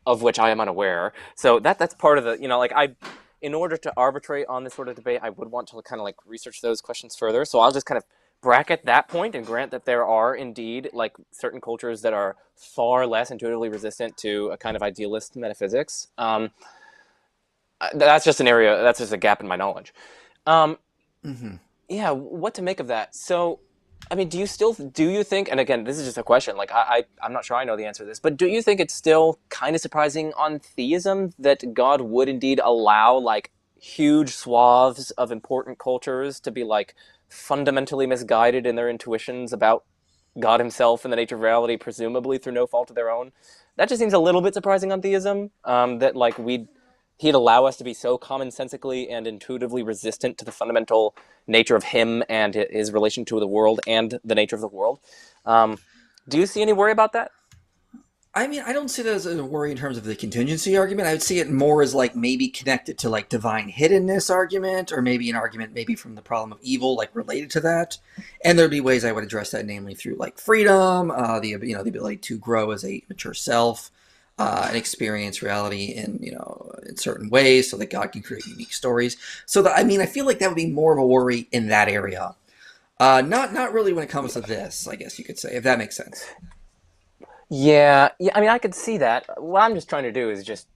of which I am unaware. So that's part of the, in order to arbitrate on this sort of debate, I would want to kind of like research those questions further. So I'll just kind of bracket that point and grant that there are indeed like certain cultures that are far less intuitively resistant to a kind of idealist metaphysics. That's just a gap in my knowledge. Yeah, what to make of that? So, I mean, do you think, and again, this is just a question, like I'm not sure I know the answer to this, but do you think it's still kind of surprising on theism that God would indeed allow like huge swaths of important cultures to be like fundamentally misguided in their intuitions about God himself and the nature of reality, presumably through no fault of their own? That just seems a little bit surprising on theism, that like he'd allow us to be so commonsensically and intuitively resistant to the fundamental nature of him and his relation to the world and the nature of the world. Do you see any worry about that? I mean, I don't see that as a worry in terms of the contingency argument. I would see it more as like maybe connected to like divine hiddenness argument, or maybe an argument maybe from the problem of evil, like related to that. And there'd be ways I would address that, namely through like freedom, the ability to grow as a mature self, and experience reality in certain ways, so that God can create unique stories. So that, I mean, I feel like that would be more of a worry in that area. Not really when it comes to this, I guess you could say, if that makes sense. Yeah. I mean, I could see that. What I'm just trying to do is just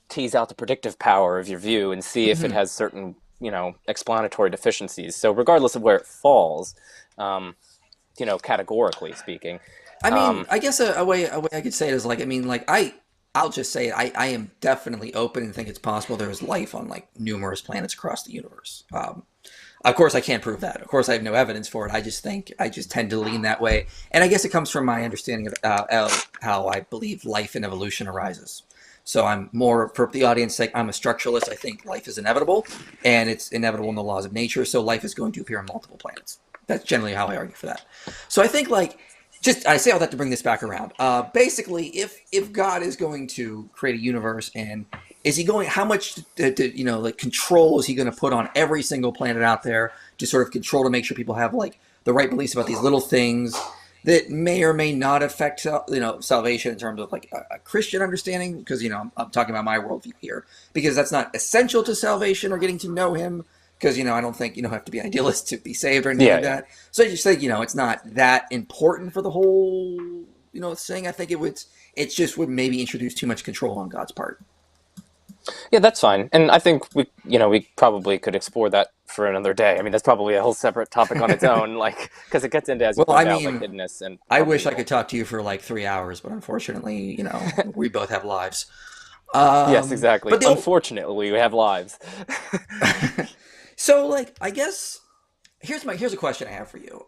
tease out the predictive power of your view and see if it has certain, explanatory deficiencies. So regardless of where it falls, categorically speaking. I mean, I guess a way I could say it is like, I mean, like I'll just say it, I am definitely open and think it's possible there is life on like numerous planets across the universe. Of course, I can't prove that. Of course, I have no evidence for it. I just tend to lean that way. And I guess it comes from my understanding of how I believe life and evolution arises. So I'm more, for the audience sake, I'm a structuralist. I think life is inevitable, and it's inevitable in the laws of nature. So life is going to appear on multiple planets. That's generally how I argue for that. So I think like, I say all that to bring this back around. Basically, if God is going to create a universe, and is he going, how much control is he going to put on every single planet out there to sort of control, to make sure people have like the right beliefs about these little things that may or may not affect salvation in terms of like a Christian understanding? Because I'm talking about my worldview here, because that's not essential to salvation or getting to know him. Because, I don't think you don't have to be an idealist to be saved or anything like that. So I just think, it's not that important for the whole, thing. I think it just would maybe introduce too much control on God's part. Yeah, that's fine. And I think we probably could explore that for another day. I mean, that's probably a whole separate topic on its own, like, because it gets into, as you point out, like hiddenness. And I wish I could talk to you for like 3 hours, but unfortunately, we both have lives. Yes, exactly. But unfortunately, we have lives. So, like, I guess here's a question I have for you.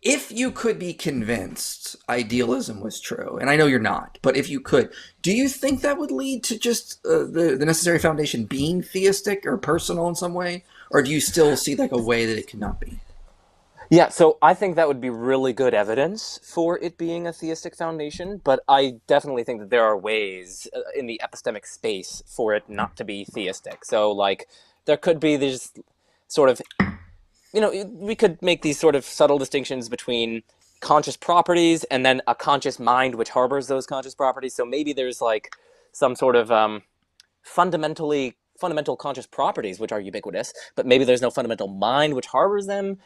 If you could be convinced idealism was true, and I know you're not, but if you could, do you think that would lead to just the necessary foundation being theistic or personal in some way? Or do you still see like a way that it could not be? Yeah, so I think that would be really good evidence for it being a theistic foundation, but I definitely think that there are ways in the epistemic space for it not to be theistic. So, like, there could be this sort of, we could make these sort of subtle distinctions between conscious properties and then a conscious mind which harbors those conscious properties. So maybe there's, like, some sort of fundamentally fundamental conscious properties which are ubiquitous, but maybe there's no fundamental mind which harbors them.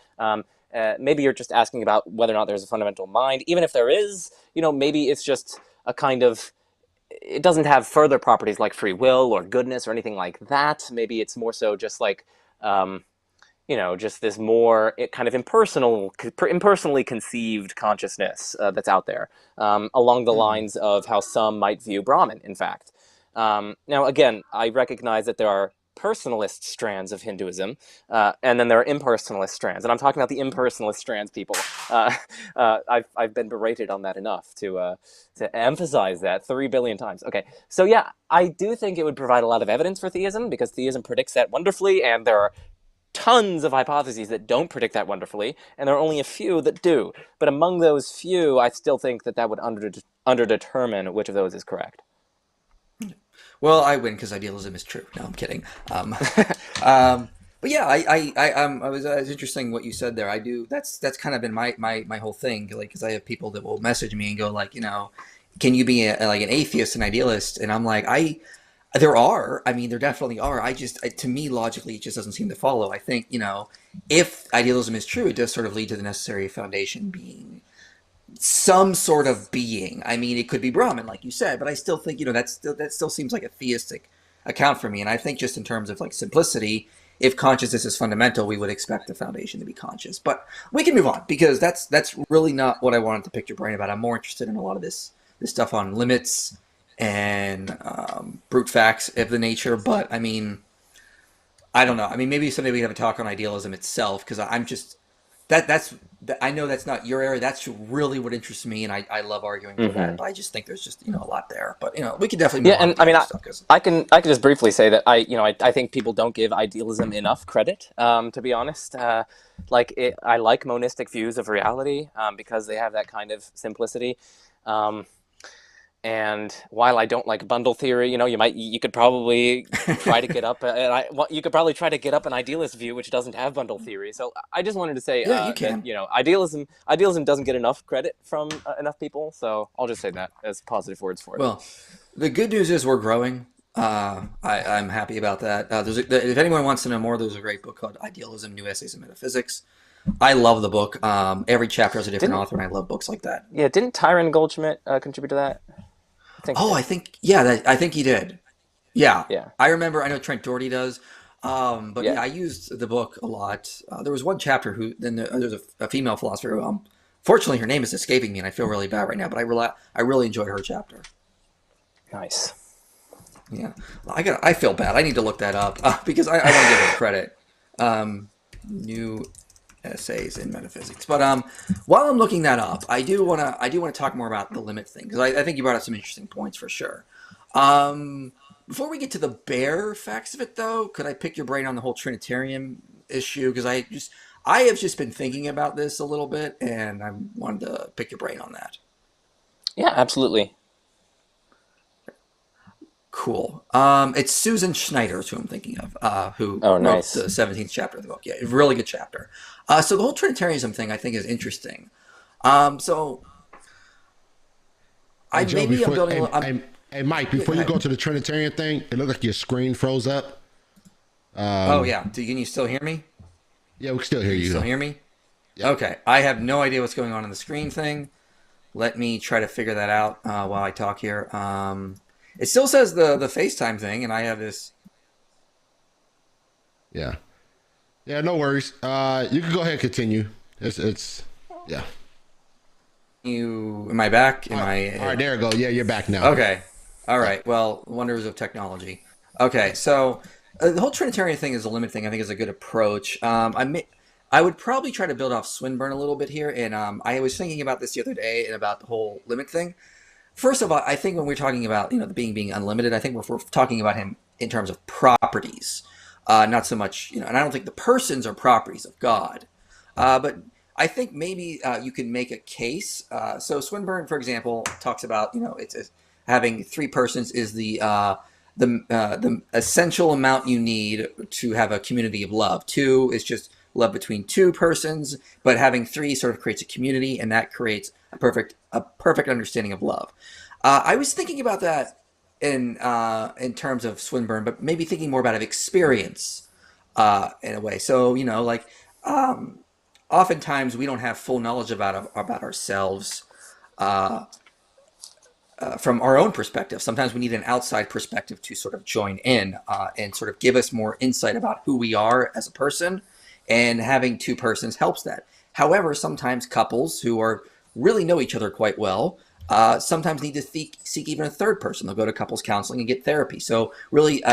Maybe you're just asking about whether or not there's a fundamental mind. Even if there is, maybe it's just a kind of, it doesn't have further properties like free will or goodness or anything like that. Maybe it's more so just like, just this more kind of impersonally conceived consciousness that's out there, along the lines of how some might view Brahman, in fact. Now, again, I recognize that there are personalist strands of Hinduism, and then there are impersonalist strands. And I'm talking about the impersonalist strands, people. I've been berated on that enough to emphasize that 3 billion times. Okay, so yeah, I do think it would provide a lot of evidence for theism, because theism predicts that wonderfully, and there are tons of hypotheses that don't predict that wonderfully, and there are only a few that do. But among those few, I still think that would underdetermine which of those is correct. Well, I win because idealism is true. No, I'm kidding. But yeah, I was interesting what you said there. I do. That's kind of been my whole thing. Like, because I have people that will message me and go like, can you be like an atheist and idealist? And I'm like, there definitely are. To me, logically, it just doesn't seem to follow. I think, if idealism is true, it does sort of lead to the necessary foundation being some sort of being. I mean, it could be Brahman, like you said, but I still think, that still seems like a theistic account for me. And I think just in terms of like simplicity, if consciousness is fundamental, we would expect the foundation to be conscious. But we can move on, because that's really not what I wanted to pick your brain about. I'm more interested in a lot of this stuff on limits and brute facts of the nature. But I mean, I don't know. I mean, maybe someday we have a talk on idealism itself, because I'm just I know that's not your area. That's really what interests me, and I love arguing for that. But I just think there's just a lot there. But we could definitely move on. And I mean, I can just briefly say that I think people don't give idealism enough credit. To be honest, I like monistic views of reality because they have that kind of simplicity. And while I don't like bundle theory, you could probably try to get up, you could probably try to get up an idealist view which doesn't have bundle theory. So I just wanted to say, you can. that, idealism doesn't get enough credit from enough people. So I'll just say that as positive words for it. Well, the good news is we're growing. I'm happy about that. If anyone wants to know more, there's a great book called Idealism: New Essays in Metaphysics. I love the book. Every chapter has a different author, and I love books like that. Yeah, didn't Tyron Goldschmidt contribute to that? I think he did. Yeah. I remember. I know Trent Doherty does. But I used the book a lot. There was one chapter there's a female philosopher. Fortunately, her name is escaping me, and I feel really bad right now. But I really enjoyed her chapter. Nice. Yeah, I feel bad. I need to look that up because I want to give her credit. New Essays in Metaphysics. But while I'm looking that up, I do want to talk more about the limit thing, because I think you brought up some interesting points for sure. Before we get to the bare facts of it, though, could I pick your brain on the whole Trinitarian issue? Because I have just been thinking about this a little bit, and I wanted to pick your brain on that. Yeah, absolutely. Cool. It's Susan Schneider is who I'm thinking of, who nice. wrote the 17th chapter of the book. Yeah, a really good chapter. So the whole Trinitarianism thing I think is interesting. Hey, Mike, before you go to the Trinitarian thing, it looked like your screen froze up. Can you still hear me? Yeah, we can still hear you. Still hear me? Yep. Okay. I have no idea what's going on in the screen thing. Let me try to figure that out while I talk here. It still says the FaceTime thing, and I have this. Yeah, no worries. You can go ahead and continue. It's. Am I back? All right, there we go. Yeah, you're back now. Okay. All right. Well, wonders of technology. Okay, so the whole Trinitarian thing is a limit thing. I think is a good approach. I would probably try to build off Swinburne a little bit here, and I was thinking about this the other day and about the whole limit thing. First of all, I think when we're talking about the being unlimited, I think we're talking about him in terms of properties, not so much and I don't think the persons are properties of God, but I think maybe you can make a case. So Swinburne, for example, talks about it's having three persons is the essential amount you need to have a community of love. Two is just love between two persons, but having three sort of creates a community, and that creates a perfect understanding of love. I was thinking about that in terms of Swinburne, but maybe thinking more about of experience in a way. So like oftentimes we don't have full knowledge about ourselves uh, from our own perspective. Sometimes we need an outside perspective to sort of join in and sort of give us more insight about who we are as a person, and having two persons helps that. However, sometimes couples who are really know each other quite well sometimes need to seek even a third person. They'll go to couples counseling and get therapy. So really,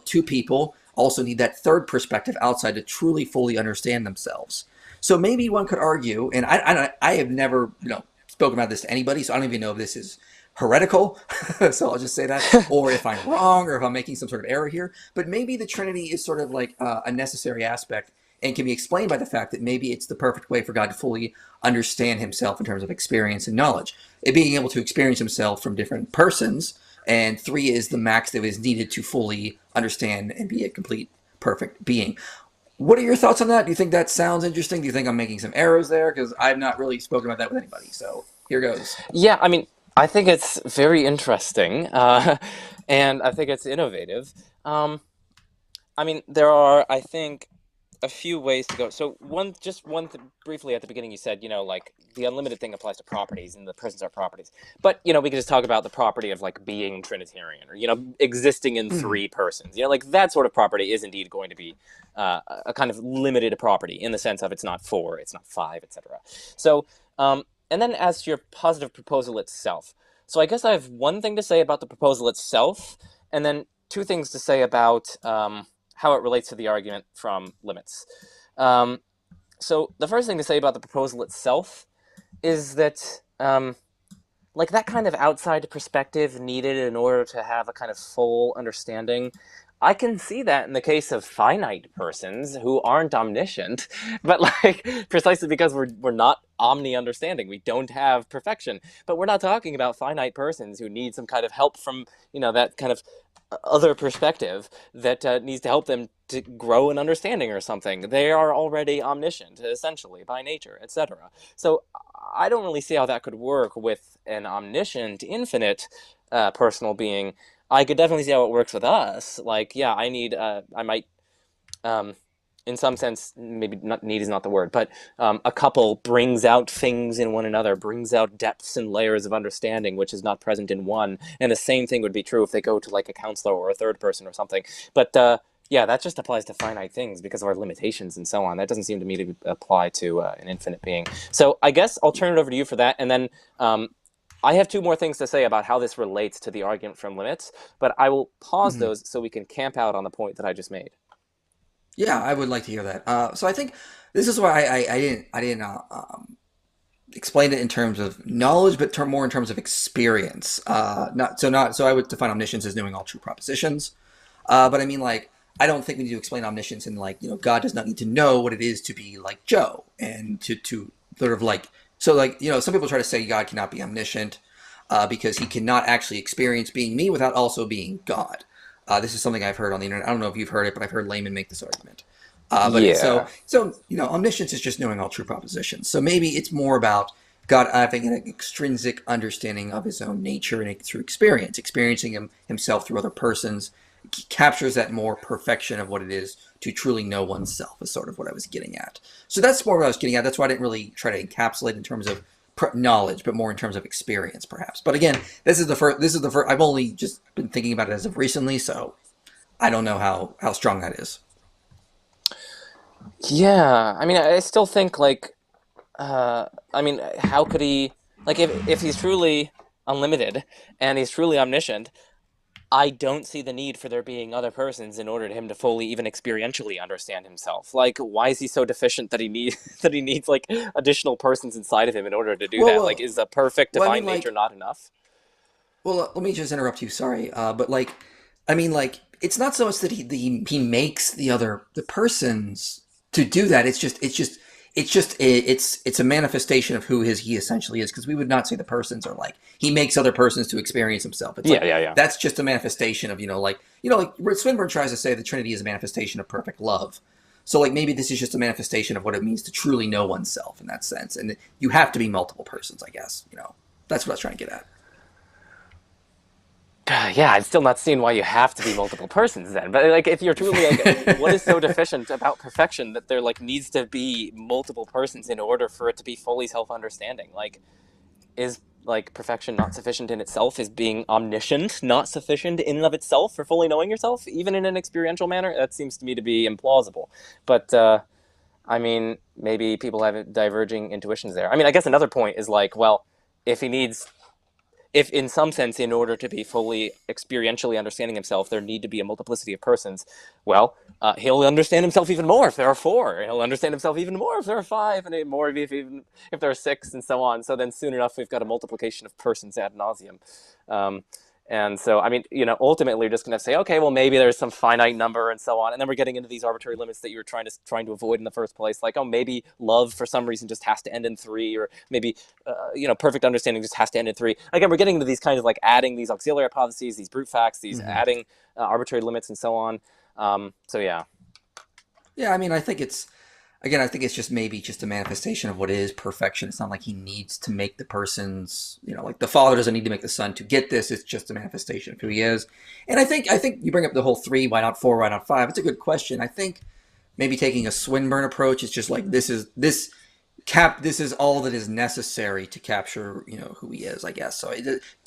two people also need that third perspective outside to truly fully understand themselves. So maybe one could argue, and I have never spoken about this to anybody, so I don't even know if this is heretical, so I'll just say that, or if I'm wrong, or if I'm making some sort of error here. But maybe the Trinity is sort of like a necessary aspect and can be explained by the fact that maybe it's the perfect way for God to fully understand himself in terms of experience and knowledge. It being able to experience himself from different persons, and three is the max that is needed to fully understand and be a complete, perfect being. What are your thoughts on that? Do you think that sounds interesting? Do you think I'm making some errors there? Because I've not really spoken about that with anybody. So here goes. Yeah, I mean, I think it's very interesting, and I think it's innovative. I mean, there are, I think, a few ways to go. So briefly at the beginning, you said, like the unlimited thing applies to properties, and the persons are properties. But we could just talk about the property of like being Trinitarian, or existing in three persons. Like that sort of property is indeed going to be a kind of limited property in the sense of it's not four, it's not five, etc. So, and then as to your positive proposal itself. So I guess I have one thing to say about the proposal itself, and then two things to say about how it relates to the argument from limits. So the first thing to say about the proposal itself is that like that kind of outside perspective needed in order to have a kind of full understanding. I can see that in the case of finite persons who aren't omniscient, but like precisely because we're not omni-understanding, we don't have perfection. But we're not talking about finite persons who need some kind of help from that kind of other perspective that needs to help them to grow in understanding or something. They are already omniscient, essentially, by nature, etc. So I don't really see how that could work with an omniscient, infinite personal being. I could definitely see how it works with us. Like, yeah, I might, in some sense, maybe not need is not the word, but a couple brings out things in one another, brings out depths and layers of understanding, which is not present in one. And the same thing would be true if they go to like a counselor or a third person or something. But yeah, that just applies to finite things because of our limitations and so on. That doesn't seem to me to apply to an infinite being. So I guess I'll turn it over to you for that. And then I have two more things to say about how this relates to the argument from limits, but I will pause those so we can camp out on the point that I just made. Yeah, I would like to hear that. So I think this is why I didn't explain it in terms of knowledge, but more in terms of experience. So I would define omniscience as knowing all true propositions. But I mean, like, I don't think we need to explain omniscience in like, God does not need to know what it is to be like Joe, and to sort of like, so like, some people try to say God cannot be omniscient because he cannot actually experience being me without also being God. This is something I've heard on the internet. I don't know if you've heard it, but I've heard laymen make this argument. Yeah. So omniscience is just knowing all true propositions. So maybe it's more about God having an extrinsic understanding of his own nature and through experience, experiencing himself through other persons, captures that more perfection of what it is to truly know oneself, is sort of what I was getting at. So that's more what I was getting at. That's why I didn't really try to encapsulate in terms of knowledge, but more in terms of experience, perhaps. But again, this is the first. I've only just been thinking about it as of recently, so I don't know how strong that is. Yeah, I mean, I still think like, I mean, how could he, like, if he's truly unlimited and he's truly omniscient, I don't see the need for there being other persons in order to him to fully, even experientially, understand himself. Like, why is he so deficient that he needs like additional persons inside of him in order to do that? Like, is a perfect divine nature not enough? Well, let me just interrupt you. Sorry, but like, I mean, like, it's not so much that he makes the persons to do that. It's a manifestation of who he essentially is, because we would not say the persons are like he makes other persons to experience himself. It's yeah. That's just a manifestation of like Swinburne tries to say the Trinity is a manifestation of perfect love. So like maybe this is just a manifestation of what it means to truly know oneself in that sense, and you have to be multiple persons, I guess. That's what I was trying to get at. Yeah, I'm still not seeing why you have to be multiple persons then. But like, if you're truly like, what is so deficient about perfection that there like needs to be multiple persons in order for it to be fully self-understanding? Like, is like perfection not sufficient in itself? Is being omniscient not sufficient in and of itself for fully knowing yourself, even in an experiential manner? That seems to me to be implausible. But I mean, maybe people have diverging intuitions there. I mean, I guess another point is like, well, if he needs if in some sense, in order to be fully experientially understanding himself, there need to be a multiplicity of persons, well, he'll understand himself even more if there are four. He'll understand himself even more if there are five, and more if there are six, and so on. So then soon enough, we've got a multiplication of persons ad nauseum. And so, I mean, ultimately, we're just going to say, okay, well, maybe there's some finite number and so on. And then we're getting into these arbitrary limits that you were trying to avoid in the first place. Like, oh, maybe love for some reason just has to end in 3, or maybe, perfect understanding just has to end in 3. Again, we're getting into these kinds of like adding these auxiliary hypotheses, these brute facts, these adding arbitrary limits and so on. So, yeah. Yeah, I mean, I think it's just maybe just a manifestation of what is perfection. It's not like he needs to make the persons, like the father doesn't need to make the son to get this. It's just a manifestation of who he is. And I think you bring up the whole 3, why not 4, why not 5? It's a good question. I think maybe taking a Swinburne approach is just like this is all that is necessary to capture, who he is, I guess. So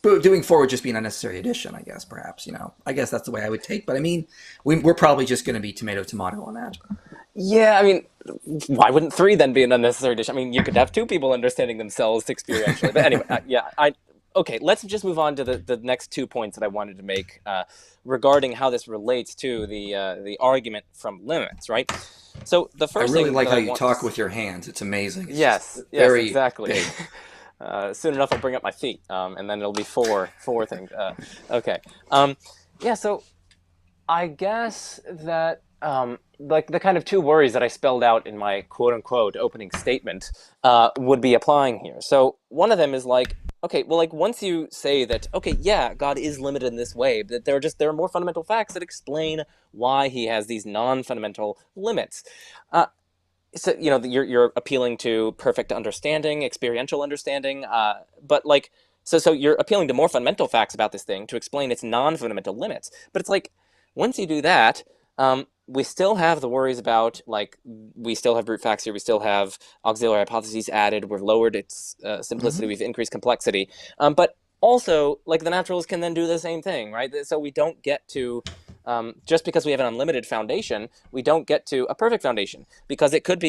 doing 4 would just be an unnecessary addition, I guess, perhaps, I guess that's the way I would take. But I mean, we're probably just going to be tomato on that. Yeah, I mean, why wouldn't 3 then be an unnecessary addition? I mean, you could have 2 people understanding themselves experientially. But anyway, okay, let's just move on to the next 2 points that I wanted to make regarding how this relates to the argument from limits, right? So the first I really thing like how you talk with your hands. It's amazing. It's yes, very exactly. Soon enough, I'll bring up my feet, and then it'll be four things. Okay. Yeah, so I guess that like the kind of 2 worries that I spelled out in my quote-unquote opening statement would be applying here. So one of them is like, okay, well, like once you say that, okay, yeah, God is limited in this way, that there are more fundamental facts that explain why he has these non-fundamental limits. So, you're appealing to perfect understanding, experiential understanding, but like, so you're appealing to more fundamental facts about this thing to explain its non-fundamental limits. But it's like, once you do that, we still have the worries about, like, we still have brute facts here, we still have auxiliary hypotheses added, we've lowered its simplicity, we've increased complexity, but also, like, the naturalists can then do the same thing, right? So we don't get to, just because we have an unlimited foundation, we don't get to a perfect foundation, because it could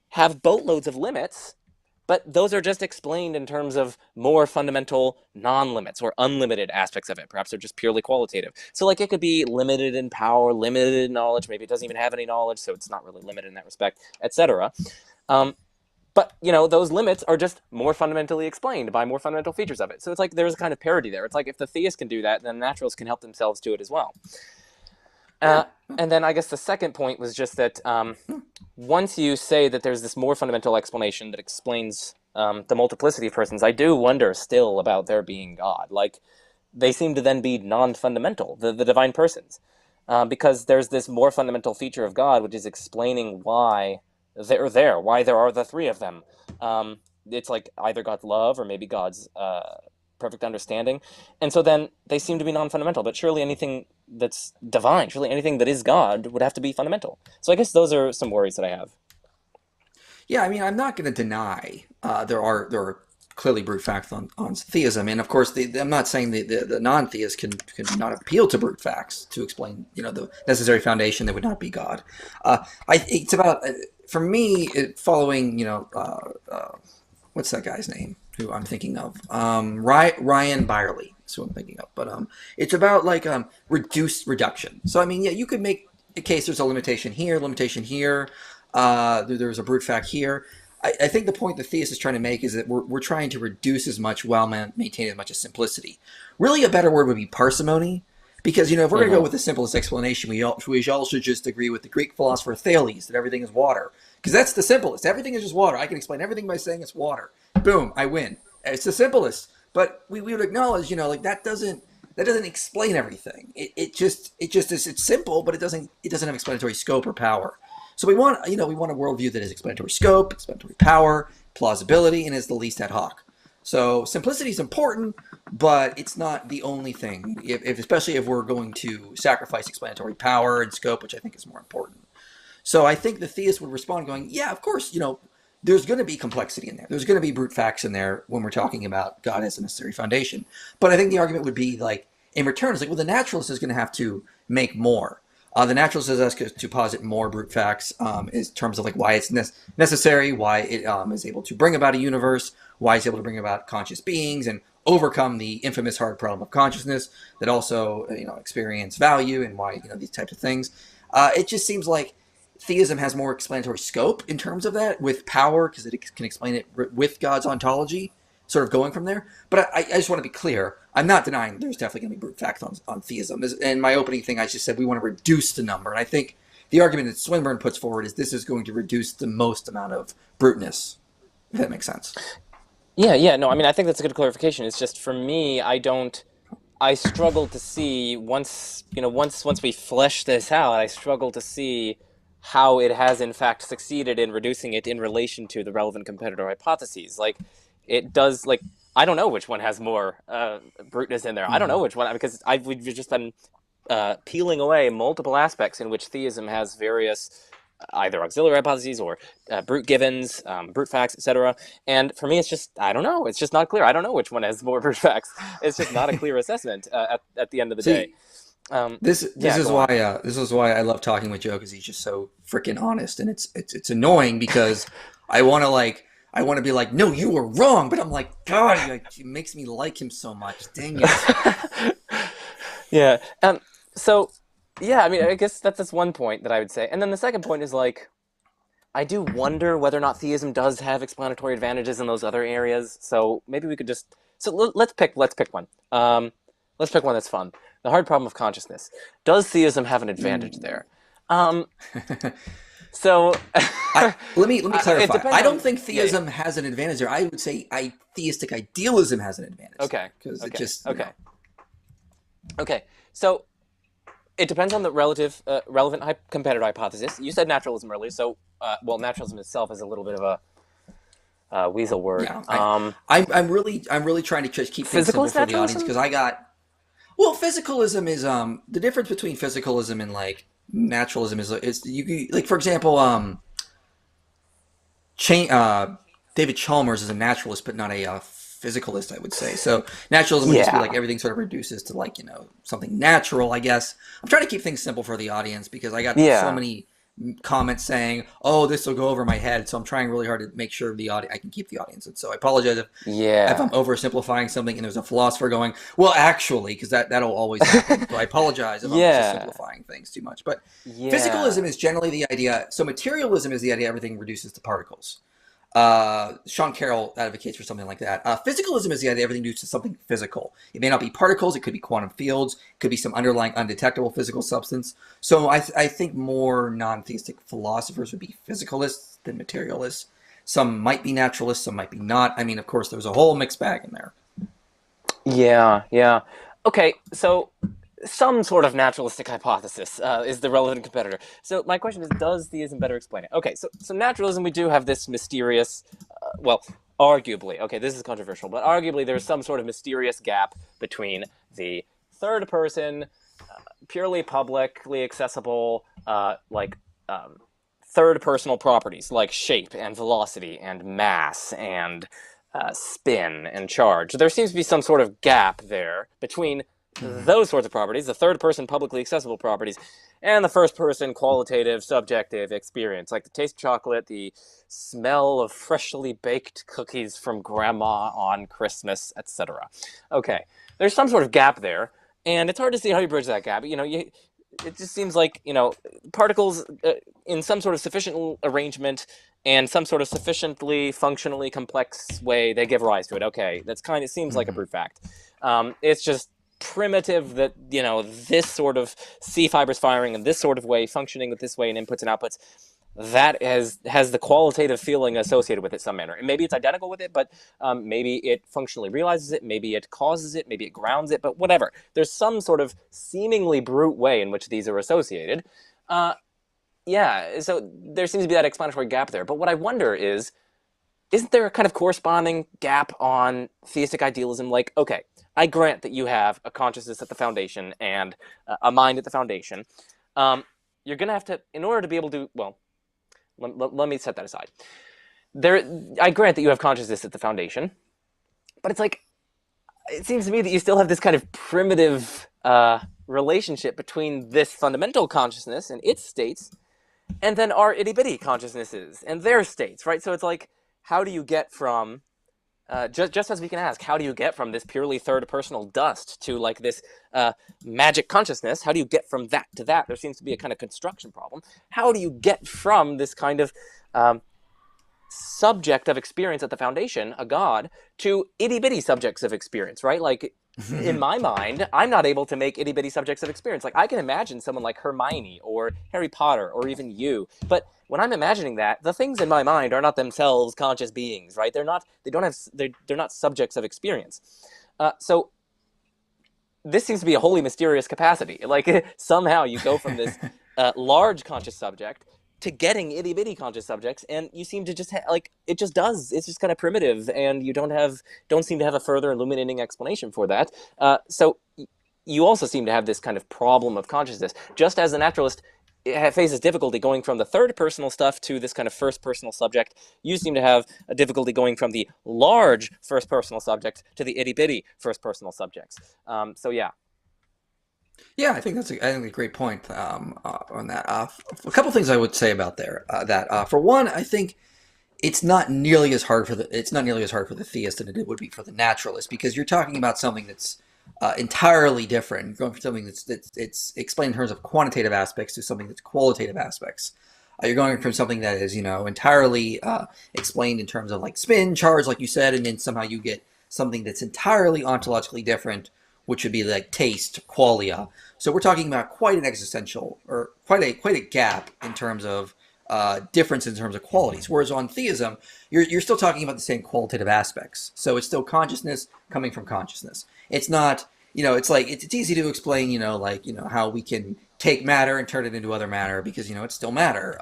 have boatloads of limits, but those are just explained in terms of more fundamental non-limits or unlimited aspects of it. Perhaps they're just purely qualitative. So like it could be limited in power, limited in knowledge. Maybe it doesn't even have any knowledge, so it's not really limited in that respect, etc. But, those limits are just more fundamentally explained by more fundamental features of it. So it's like there's a kind of parity there. It's like if the theists can do that, then the naturalists can help themselves do it as well. And then I guess the second point was just that once you say that there's this more fundamental explanation that explains the multiplicity of persons, I do wonder still about there being God. Like, they seem to then be non-fundamental, the divine persons, because there's this more fundamental feature of God, which is explaining why they're there, why there are the 3 of them. It's like either God's love or maybe God's perfect understanding. And so then they seem to be non-fundamental, but surely anything that's divine, surely anything that is God would have to be fundamental. So I guess those are some worries that I have. Yeah, I mean, I'm not going to deny there are clearly brute facts on theism, and of course, I'm not saying the non-theist can not appeal to brute facts to explain, the necessary foundation that would not be God. It's about, for me, following, what's that guy's name who I'm thinking of? Ryan Byerly. That's who I'm thinking of. But it's about like reduction. So I mean, yeah, you could make a case. There's a limitation here. There's a brute fact here. I think the point the theist is trying to make is that we're trying to reduce as much while maintaining as much as simplicity. Really, a better word would be parsimony, because if we're going to go with the simplest explanation, we all should just agree with the Greek philosopher Thales that everything is water, because that's the simplest. Everything is just water. I can explain everything by saying it's water. Boom, I win. It's the simplest. But we would acknowledge, like that doesn't explain everything. It just is. It's simple, but it doesn't have explanatory scope or power. So we want a worldview that has explanatory scope, explanatory power, plausibility, and is the least ad hoc. So simplicity is important, but it's not the only thing. Especially if we're going to sacrifice explanatory power and scope, which I think is more important. So I think the theist would respond going, yeah, of course, there's going to be complexity in there. There's going to be brute facts in there when we're talking about God as a necessary foundation. But I think the argument would be like, in return, it's like, well, the naturalist is going to have to make more. The naturalist is asked to posit more brute facts in terms of like why it's necessary, why it is able to bring about a universe, why it's able to bring about conscious beings and overcome the infamous hard problem of consciousness that also experience value, and why these types of things. It just seems like theism has more explanatory scope in terms of that with power, because it can explain it with God's ontology, sort of going from there. But I just want to be clear. I'm not denying there's definitely going to be brute facts on theism. And my opening thing, I just said we want to reduce the number. And I think the argument that Swinburne puts forward is this is going to reduce the most amount of bruteness, if that makes sense. Yeah, no, I mean, I think that's a good clarification. It's just, for me, I struggle to see, once we flesh this out, I struggle to see how it has in fact succeeded in reducing it in relation to the relevant competitor hypotheses. Like, it does, like, I don't know which one has more bruteness in there. I don't know which one, because we've just been peeling away multiple aspects in which theism has various either auxiliary hypotheses or brute givens, brute facts, etc. And for me, it's just, I don't know. It's just not clear. I don't know which one has more brute facts. It's just not a clear assessment at the end of the day. This is why I love talking with Joe, because he's just so freaking honest, and it's annoying because I want to be like, no, you were wrong, but I'm like, God, it makes me like him so much. Dang it. Yeah. So, yeah, I mean, I guess that's one point that I would say, and then the second point is, like, I do wonder whether or not theism does have explanatory advantages in those other areas. So maybe we could let's pick one. Let's pick one that's fun. The hard problem of consciousness. Does theism have an advantage there? So let me clarify. I don't think theism has an advantage there. I would say theistic idealism has an advantage. Okay. Because it just Okay. So it depends on the relevant competitor hypothesis. You said naturalism earlier, so naturalism itself is a little bit of a weasel word. Yeah, I'm really trying to just keep things simple for the audience, because physicalism is the difference between physicalism and like naturalism is you like, for example, David Chalmers is a naturalist but not a physicalist, I would say. So naturalism would just be like everything sort of reduces to like something natural, I guess. I'm trying to keep things simple for the audience because I got so many comments saying, "Oh, this will go over my head," so I'm trying really hard to make sure I can keep the audience. And so I apologize if I'm oversimplifying something and there's a philosopher going, "Well, actually," because that'll always happen. So I apologize if I'm just simplifying things too much. But physicalism is generally the idea. So materialism is the idea everything reduces to particles. Sean Carroll advocates for something like that. Physicalism is the idea everything reduces to something physical. It may not be particles, it could be quantum fields, it could be some underlying undetectable physical substance. So I think more non-theistic philosophers would be physicalists than materialists. Some might be naturalists, some might be not. I mean, of course, there's a whole mixed bag in there. Yeah. Okay, so some sort of naturalistic hypothesis is the relevant competitor. So my question is, does theism better explain it? Okay, so naturalism, we do have this mysterious, arguably, okay, this is controversial, but arguably there's some sort of mysterious gap between the third person, purely publicly accessible, third personal properties like shape and velocity and mass and spin and charge. There seems to be some sort of gap there between those sorts of properties, the third person publicly accessible properties, and the first person qualitative subjective experience, like the taste of chocolate, the smell of freshly baked cookies from grandma on Christmas, etc. Okay, there's some sort of gap there, and it's hard to see how you bridge that gap. It just seems like particles in some sort of sufficient arrangement and some sort of sufficiently functionally complex way, they give rise to it. Okay, that's kind of seems like a brute fact. It's just primitive that this sort of C fibers firing in this sort of way, functioning with this way in inputs and outputs, that has the qualitative feeling associated with it some manner. And maybe it's identical with it, but maybe it functionally realizes it, maybe it causes it, maybe it grounds it, but whatever. There's some sort of seemingly brute way in which these are associated. So there seems to be that explanatory gap there. But what I wonder is, isn't there a kind of corresponding gap on theistic idealism? Like, okay, I grant that you have a consciousness at the foundation and a mind at the foundation. You're going to have to, in order to be able to, well, let me set that aside. I grant that you have consciousness at the foundation, but it's like, it seems to me that you still have this kind of primitive relationship between this fundamental consciousness and its states, and then our itty-bitty consciousnesses and their states, right? So it's like, how do you get from, just as we can ask, how do you get from this purely third-personal dust to like this magic consciousness? How do you get from that to that? There seems to be a kind of construction problem. How do you get from this kind of subject of experience at the foundation, a god, to itty-bitty subjects of experience, right? Like, in my mind, I'm not able to make itty-bitty subjects of experience. Like, I can imagine someone like Hermione or Harry Potter or even you, but when I'm imagining that, the things in my mind are not themselves conscious beings, right? They're not subjects of experience. So this seems to be a wholly mysterious capacity. Like, somehow you go from this large conscious subject to getting itty-bitty conscious subjects, and you seem to just it just does. It's just kind of primitive, and you don't seem to have a further illuminating explanation for that. So you also seem to have this kind of problem of consciousness. Just as the naturalist faces difficulty going from the third personal stuff to this kind of first personal subject, you seem to have a difficulty going from the large first personal subject to the itty-bitty first personal subjects. So yeah. Yeah, I think that's a great point on that. A couple things I would say about that. For one, I think it's not nearly as hard for the theist than it would be for the naturalist, because you're talking about something that's entirely different, going from something that's explained in terms of quantitative aspects to something that's qualitative aspects. You're going from something that is entirely explained in terms of like spin, charge, like you said, and then somehow you get something that's entirely ontologically different, which would be like taste, qualia. So we're talking about quite an existential, or quite a gap in terms of difference in terms of qualities. Whereas on theism, you're still talking about the same qualitative aspects. So it's still consciousness coming from consciousness. It's not, it's like, it's easy to explain, how we can take matter and turn it into other matter, because, it's still matter.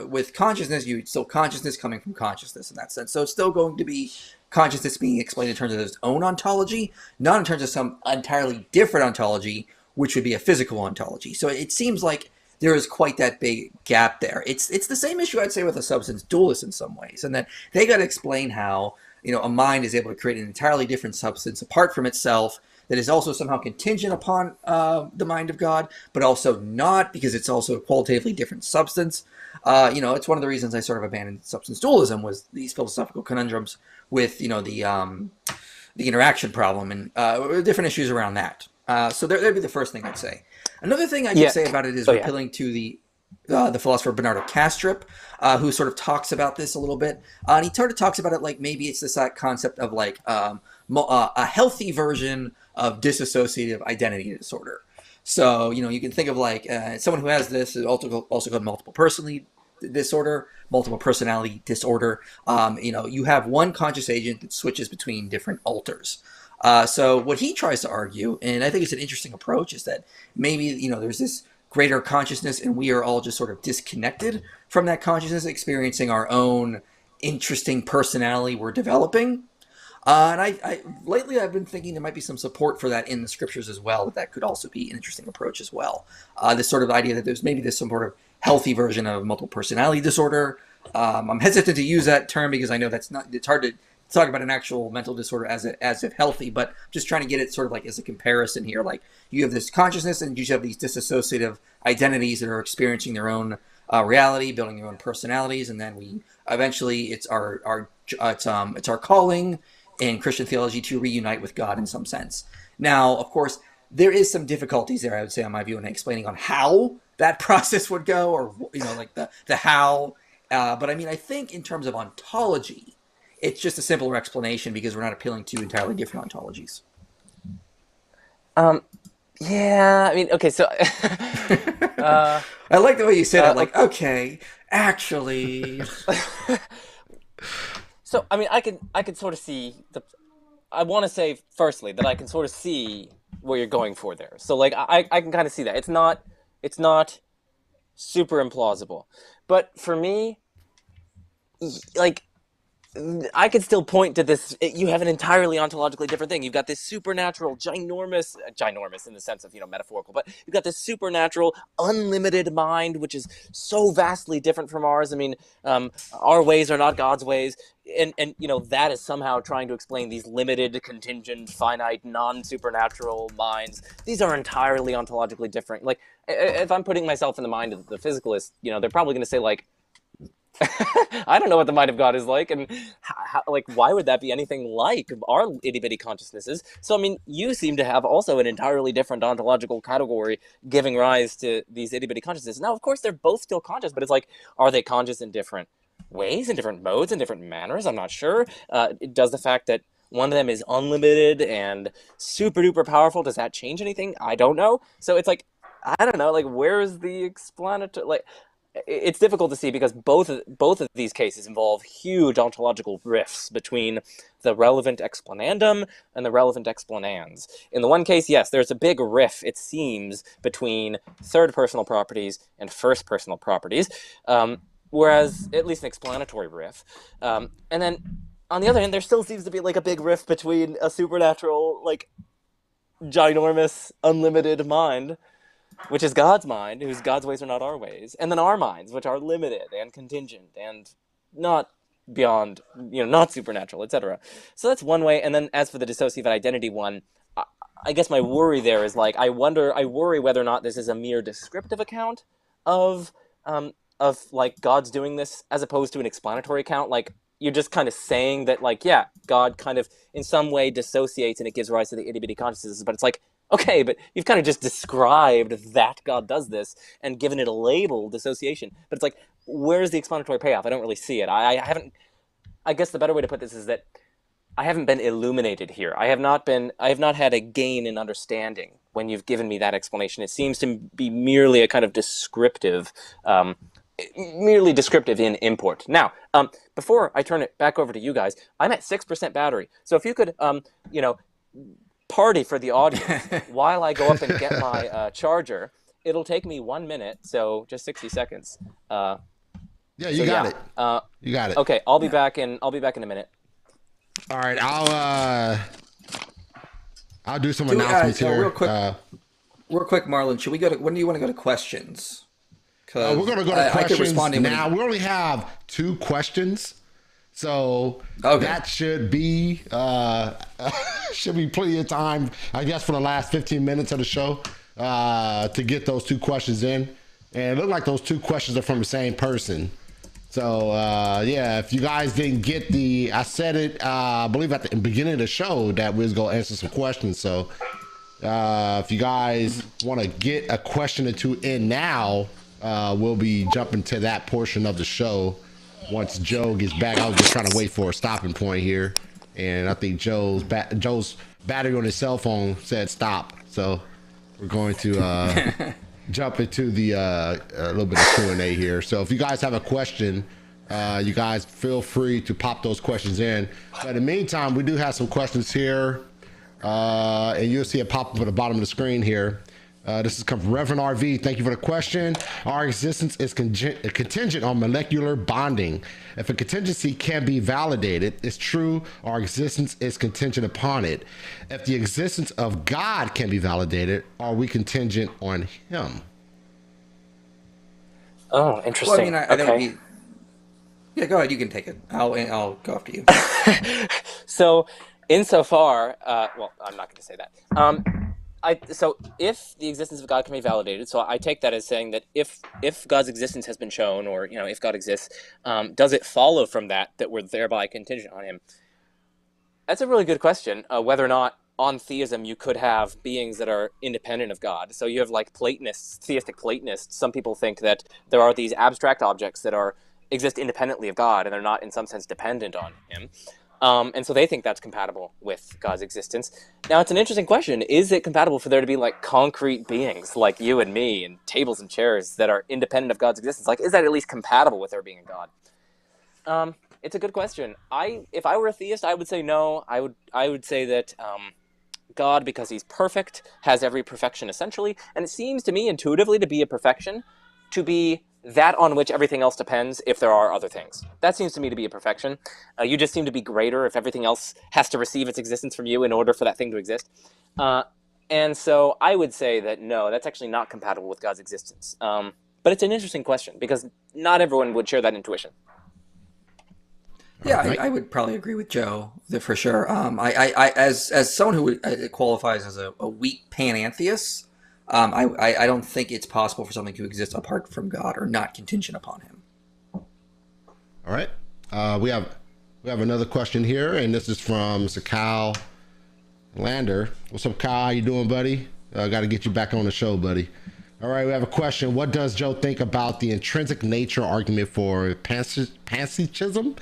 With consciousness, it's still consciousness coming from consciousness in that sense. So it's still going to be consciousness being explained in terms of its own ontology, not in terms of some entirely different ontology, which would be a physical ontology. So it seems like there is quite that big gap there. It's the same issue, I'd say, with a substance dualist in some ways, and that they got to explain how a mind is able to create an entirely different substance apart from itself that is also somehow contingent upon the mind of God, but also not, because it's also a qualitatively different substance. It's one of the reasons I sort of abandoned substance dualism, was these philosophical conundrums with the interaction problem and different issues around that. So that'd be the first thing I'd say. Another thing I could say about it is appealing to the philosopher Bernardo Kastrup, who sort of talks about this a little bit. And he sort of talks about it like maybe it's this concept of like a healthy version of dissociative identity disorder. So, you can think of like someone who has this is also called multiple personality disorder. You have one conscious agent that switches between different alters. So what he tries to argue, and I think it's an interesting approach, is that maybe, there's this greater consciousness and we are all just sort of disconnected from that consciousness, experiencing our own interesting personality we're developing. And I lately I've been thinking there might be some support for that in the scriptures as well, that could also be an interesting approach as well. This sort of idea that there's maybe some sort of healthy version of multiple personality disorder. I'm hesitant to use that term because I know it's hard to talk about an actual mental disorder as if healthy, but just trying to get it sort of like as a comparison here. Like, you have this consciousness and you have these dissociative identities that are experiencing their own reality, building their own personalities, and then we eventually it's our calling in Christian theology to reunite with God in some sense. Now, of course, there is some difficulties there, I would say, on my view, in explaining on how that process would go, or like the how. But I mean, I think in terms of ontology, it's just a simpler explanation because we're not appealing to entirely different ontologies. Yeah, I mean, okay, so I like the way you said it. Like, okay, actually. So, I mean, I can sort of see I want to say firstly that I can sort of see what you're going for there. So, like, I can kind of see that it's not super implausible, but for me, like, I could still point to this. You have an entirely ontologically different thing. You've got this supernatural, ginormous in the sense of, metaphorical, but you've got this supernatural, unlimited mind, which is so vastly different from ours. I mean, our ways are not God's ways. And that is somehow trying to explain these limited, contingent, finite, non-supernatural minds. These are entirely ontologically different. Like, if I'm putting myself in the mind of the physicalist, they're probably going to say, like, I don't know what the mind of God is like, and why would that be anything like our itty-bitty consciousnesses? So, I mean, you seem to have also an entirely different ontological category giving rise to these itty-bitty consciousnesses. Now, of course, they're both still conscious, but it's like, are they conscious in different ways, in different modes, in different manners? I'm not sure. Does the fact that one of them is unlimited and super-duper powerful, does that change anything? I don't know. So it's like, I don't know, like, where's the explanatory, like, it's difficult to see because both of these cases involve huge ontological rifts between the relevant explanandum and the relevant explanans. In the one case, yes, there's a big rift, it seems, between third personal properties and first personal properties, whereas, at least an explanatory rift. And then, on the other hand, there still seems to be like a big rift between a supernatural, like, ginormous, unlimited mind, which is God's mind, whose God's ways are not our ways, and then our minds, which are limited and contingent and not beyond, not supernatural, etc. So that's one way. And then as for the dissociative identity one, I guess my worry there is, like, I worry whether or not this is a mere descriptive account of like God's doing this as opposed to an explanatory account. Like, you're just kind of saying that, like, yeah, God kind of in some way dissociates and it gives rise to the itty-bitty consciousness, but it's like, okay, but you've kind of just described that God does this and given it a label, dissociation. But it's like, where's the explanatory payoff? I don't really see it. I haven't. I guess the better way to put this is that I haven't been illuminated here. I have not had a gain in understanding when you've given me that explanation. It seems to be merely a kind of descriptive, merely descriptive in import. Now, before I turn it back over to you guys, I'm at 6% battery. So if you could, party for the audience while I go up and get my charger. It'll take me 1 minute, so just 60 seconds. Yeah, you got it. You got it. Okay, I'll be back in a minute. All right, I'll do some announcements here. Real quick, Marlon. Should we go to? When do you want to go to questions? We're going to go to questions now. We only have 2 questions. So that should be plenty of time, I guess, for the last 15 minutes of the show to get those 2 questions in. And it looked like those 2 questions are from the same person. So, yeah, if you guys didn't get I said it, I believe at the beginning of the show that we was going to answer some questions. So if you guys want to get a question or 2 in now, we'll be jumping to that portion of the show. Once Joe gets back, I was just trying to wait for a stopping point here, and I think Joe's battery on his cell phone said stop. So we're going to jump into the a little bit of Q&A here. So if you guys have a question, you guys feel free to pop those questions in. But in the meantime, we do have some questions here, and you'll see it pop up at the bottom of the screen here. This is come from Reverend RV. Thank you for the question. Our existence is contingent on molecular bonding. If a contingency can be validated, it's true, our existence is contingent upon it. If the existence of God can be validated, are we contingent on him? Oh, interesting. Well, I mean, okay. Yeah, go ahead. You can take it. I'll go after you. So, insofar, well, I'm not going to say that. So if the existence of God can be validated, so I take that as saying that if God's existence has been shown, or if God exists, does it follow from that we're thereby contingent on him? That's a really good question. Whether or not on theism you could have beings that are independent of God. So you have like Platonists, theistic Platonists. Some people think that there are these abstract objects that exist independently of God, and they're not in some sense dependent on him. And so they think that's compatible with God's existence. Now, it's an interesting question. Is it compatible for there to be like concrete beings like you and me and tables and chairs that are independent of God's existence? Like, is that at least compatible with there being a God? It's a good question. If I were a theist, I would say no. I would say that God, because he's perfect, has every perfection essentially. And it seems to me intuitively to be a perfection, to be that on which everything else depends if there are other things. That seems to me to be a perfection. You just seem to be greater if everything else has to receive its existence from you in order for that thing to exist. And so I would say that no, that's actually not compatible with God's existence. But it's an interesting question because not everyone would share that intuition. Yeah, I would probably agree with Joe for sure. As someone who qualifies as a weak panentheist, I don't think it's possible for something to exist apart from God or not contingent upon Him. All right, we have another question here, and this is from Sakal Lander. What's up, Kyle? How you doing, buddy? Got to get you back on the show, buddy. All right, we have a question. What does Joe think about the intrinsic nature argument for panpsychism?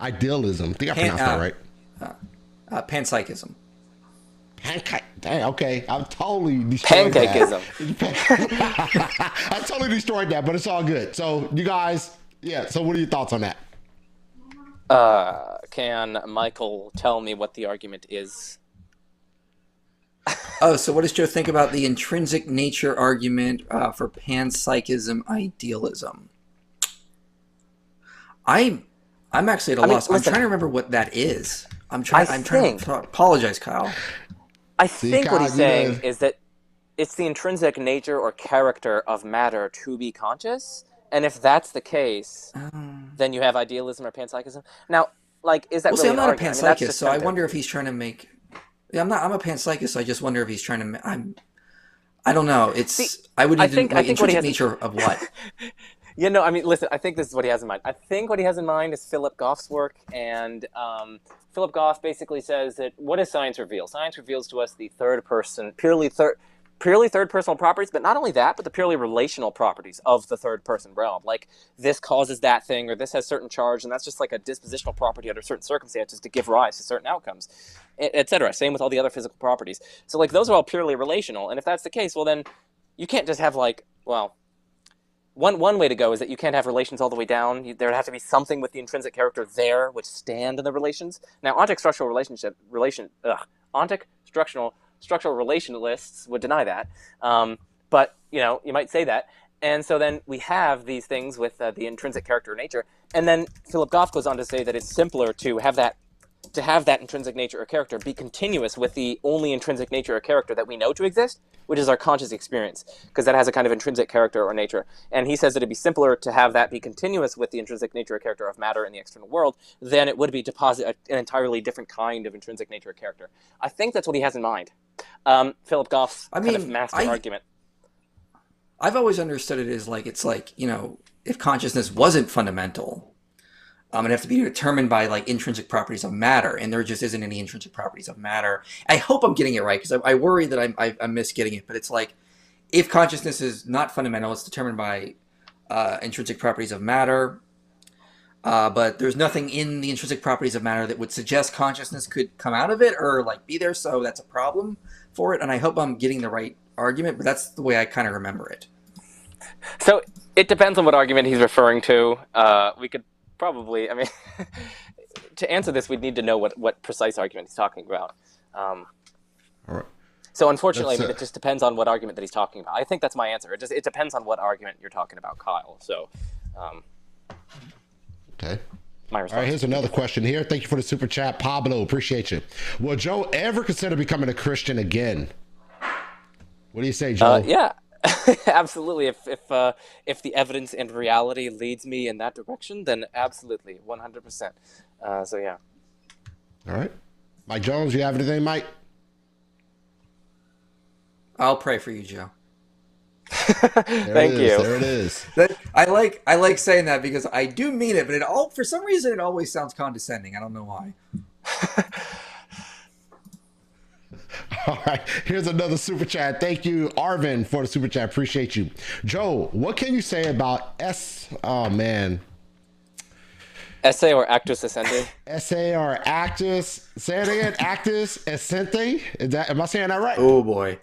Idealism. I think I pronounced that right. Panpsychism. Okay, I'm totally destroyed Pancakeism. I totally destroyed that, but it's all good. So you guys, so what are your thoughts on that? Can Michael tell me what the argument is? So what does Joe think about the intrinsic nature argument for panpsychism idealism? I'm actually at a loss. I'm trying to remember what that is. I'm trying to apologize, Kyle. I think what he's saying is that it's the intrinsic nature or character of matter to be conscious, and if that's the case, then you have idealism or panpsychism. Now, is that really I'm an not argument? a panpsychist, so I wonder if he's trying to make. Yeah, I'm a panpsychist, so I just wonder if he's trying to. I don't know. I would need to intrinsic nature of what. Listen, I think this is what he has in mind. I think what he has in mind is Philip Goff's work, and Philip Goff basically says that what does science reveal? Science reveals to us the purely third personal properties, but not only that, but the purely relational properties of the third person realm. Like this causes that thing, or this has certain charge, and that's just like a dispositional property under certain circumstances to give rise to certain outcomes, etc. Same with all the other physical properties. So those are all purely relational, and if that's the case, well then you can't just have One way to go is that you can't have relations all the way down. There would have to be something with the intrinsic character there which stand in the relations. Now, ontic structural relationalists would deny that. But, you might say that. And so then we have these things with the intrinsic character or nature. And then Philip Goff goes on to say that it's simpler to have that intrinsic nature or character be continuous with the only intrinsic nature or character that we know to exist, which is our conscious experience, because that has a kind of intrinsic character or nature. And he says that it'd be simpler to have that be continuous with the intrinsic nature or character of matter in the external world than it would be to posit an entirely different kind of intrinsic nature or character. I think that's what he has in mind. Philip Goff's kind of master argument. I've always understood it as if consciousness wasn't fundamental, it'd have to be determined by intrinsic properties of matter, and there just isn't any intrinsic properties of matter. I hope I'm getting it right because I worry that I'm misgetting it. But it's if consciousness is not fundamental, it's determined by intrinsic properties of matter. But there's nothing in the intrinsic properties of matter that would suggest consciousness could come out of it or be there. So that's a problem for it. And I hope I'm getting the right argument, but that's the way I kind of remember it. So it depends on what argument he's referring to. We could probably, to answer this, we'd need to know what precise argument he's talking about. All right. So unfortunately, it just depends on what argument that he's talking about. I think that's my answer. It depends on what argument you're talking about, Kyle. So, okay. My response. All right, here's another question here. Thank you for the super chat, Pablo. Appreciate you. Will Joe ever consider becoming a Christian again? What do you say, Joe? Yeah. Absolutely. If the evidence and reality leads me in that direction, then absolutely, 100%. So yeah. All right, Mike Jones, you have anything, Mike? I'll pray for you, Joe. Thank you. There it is. I like saying that because I do mean it, but for some reason it always sounds condescending. I don't know why. All right, here's another super chat. Thank you, Arvin, for the super chat. Appreciate you. Joe, what can you say about Esse or actus essendi? Esse or actus, say it again, actus essendi? Am I saying that right? Oh boy.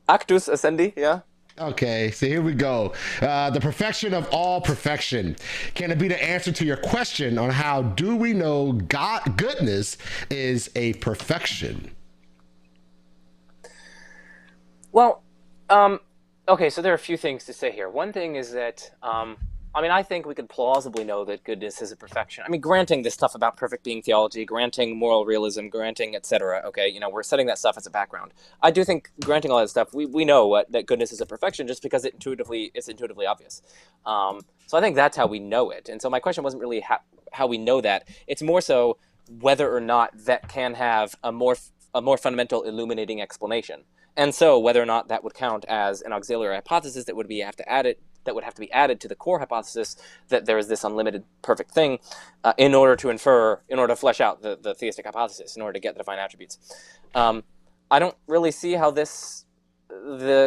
Actus essendi, yeah. Okay, so here we go. The perfection of all perfection. Can it be the answer to your question on how do we know goodness is a perfection? Well, Okay, so there are a few things to say here. One thing is that, I think we could plausibly know that goodness is a perfection. I mean, granting this stuff about perfect being theology, granting moral realism, granting etc. Okay, we're setting that stuff as a background. I do think, granting all that stuff, we know that goodness is a perfection just because it's intuitively obvious. So I think that's how we know it. And so my question wasn't really how we know that. It's more so whether or not that can have a more fundamental illuminating explanation. And so whether or not that would count as an auxiliary hypothesis that would have to be added to the core hypothesis that there is this unlimited perfect thing in order to flesh out the theistic hypothesis, in order to get the divine attributes. I don't really see how the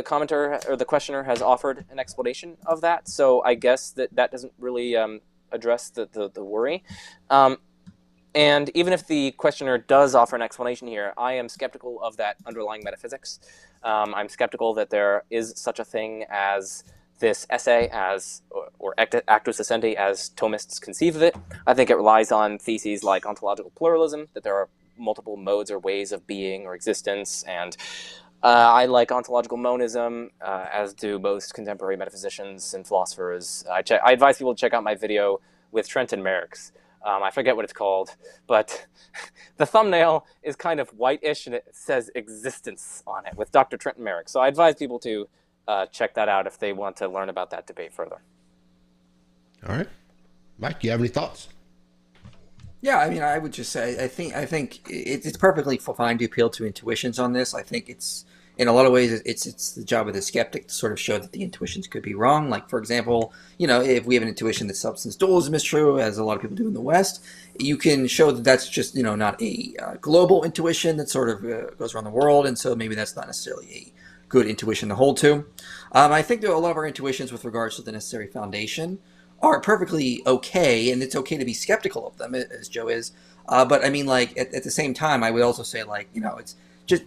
commenter or the questioner has offered an explanation of that. So I guess that doesn't really address the worry. And even if the questioner does offer an explanation here, I am skeptical of that underlying metaphysics. I'm skeptical that there is such a thing as this essay or actus essendi as Thomists conceive of it. I think it relies on theses like ontological pluralism, that there are multiple modes or ways of being or existence, and I like ontological monism, as do most contemporary metaphysicians and philosophers. I advise people to check out my video with Trenton Merrick's. I forget what it's called, but the thumbnail is kind of whitish and it says existence on it with Dr. Trenton Merrick. So I advise people to check that out if they want to learn about that debate further. All right. Mike, you have any thoughts? Yeah, I would just say I think it's perfectly fine to appeal to intuitions on this. I think it's, in a lot of ways, it's the job of the skeptic to sort of show that the intuitions could be wrong. Like, for example, if we have an intuition that substance dualism is true, as a lot of people do in the West, you can show that that's just, not a global intuition that sort of goes around the world, and so maybe that's not necessarily a good intuition to hold to. I think that a lot of our intuitions with regards to the necessary foundation are perfectly okay, and it's okay to be skeptical of them, as Joe is. But at the same time, I would also say, it's just,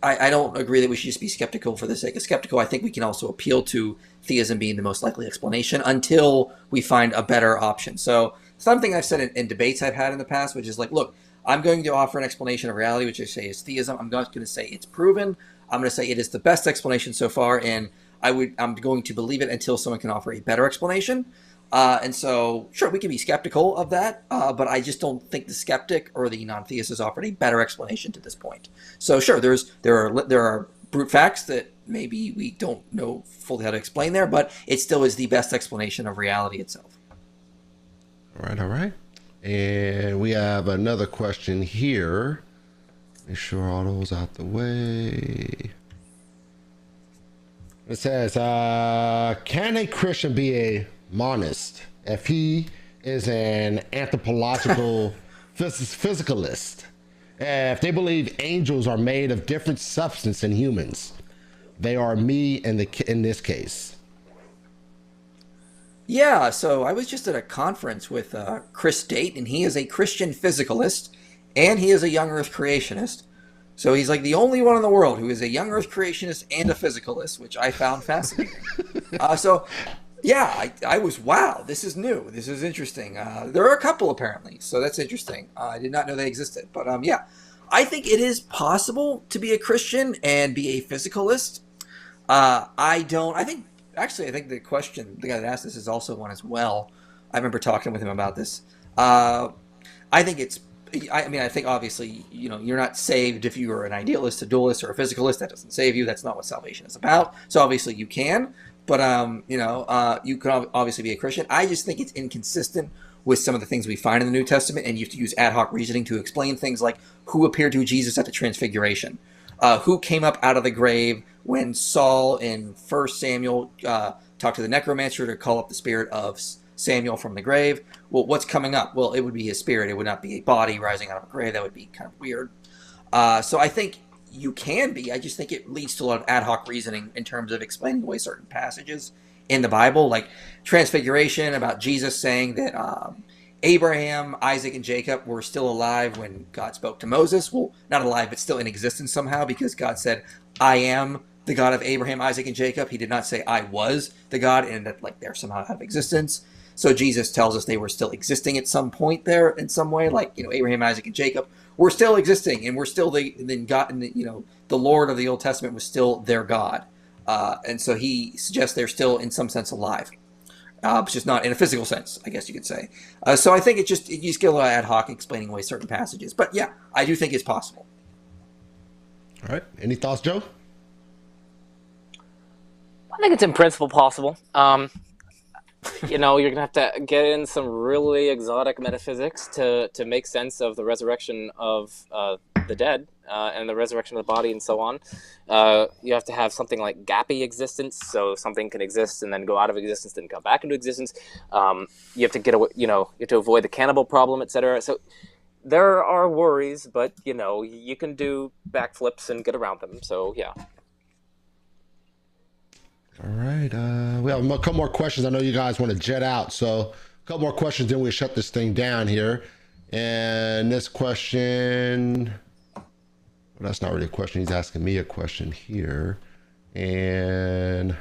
I don't agree that we should just be skeptical for the sake of skeptical. I think we can also appeal to theism being the most likely explanation until we find a better option. So something I've said in debates I've had in the past, which is look, I'm going to offer an explanation of reality, which I say is theism. I'm not going to say it's proven. I'm going to say it is the best explanation so far, and I'm going to believe it until someone can offer a better explanation. And so, sure, we can be skeptical of that, but I just don't think the skeptic or the non-theist has offered a better explanation to this point. So, sure, there are brute facts that maybe we don't know fully how to explain there, but it still is the best explanation of reality itself. All right. And we have another question here. Make sure all those out the way. It says, can a Christian be a monist if he is an anthropological physicalist? If they believe angels are made of different substance than humans, they are me in this case. Yeah, so I was just at a conference with Chris Date, and he is a Christian physicalist, and he is a young Earth creationist. So he's like the only one in the world who is a young Earth creationist and a physicalist, which I found fascinating. I was, wow, this is new. This is interesting. There are a couple apparently, so that's interesting. I did not know they existed. But I think it is possible to be a Christian and be a physicalist. I think the guy that asked this is also one as well. I remember talking with him about this. I think obviously, you're not saved if you are an idealist, a dualist, or a physicalist. That doesn't save you. That's not what salvation is about. So obviously you can, but you could obviously be a Christian. I just think it's inconsistent with some of the things we find in the New Testament, and you have to use ad hoc reasoning to explain things like who appeared to Jesus at the Transfiguration, who came up out of the grave when Saul in 1 Samuel talked to the necromancer to call up the spirit of Samuel from the grave. Well, what's coming up? Well, it would be his spirit. It would not be a body rising out of a grave. That would be kind of weird. So I think you can be. I just think it leads to a lot of ad hoc reasoning in terms of explaining away certain passages in the Bible, like Transfiguration, about Jesus saying that Abraham, Isaac, and Jacob were still alive when God spoke to Moses. Well, not alive, but still in existence somehow, because God said, I am the God of Abraham, Isaac, and Jacob. He did not say I was the God, and that they're somehow out of existence. So Jesus tells us they were still existing at some point there in some way, Abraham, Isaac, and Jacob were still existing, and we're still the Lord of the Old Testament was still their God. And so he suggests they're still in some sense alive. But just not in a physical sense, I guess you could say. So I think you just get a little ad hoc explaining away certain passages. But yeah, I do think it's possible. All right. Any thoughts, Joe? I think it's in principle possible. You're going to have to get in some really exotic metaphysics to make sense of the resurrection of the dead and the resurrection of the body and so on. You have to have something like gappy existence, so something can exist and then go out of existence, then come back into existence. You have to get away, you have to avoid the cannibal problem, etc. So there are worries, but you can do backflips and get around them. So yeah. All right. We have a couple more questions. I know you guys want to jet out, so a couple more questions, then we'll shut this thing down here. And this question, well, that's not really a question. He's asking me a question here. And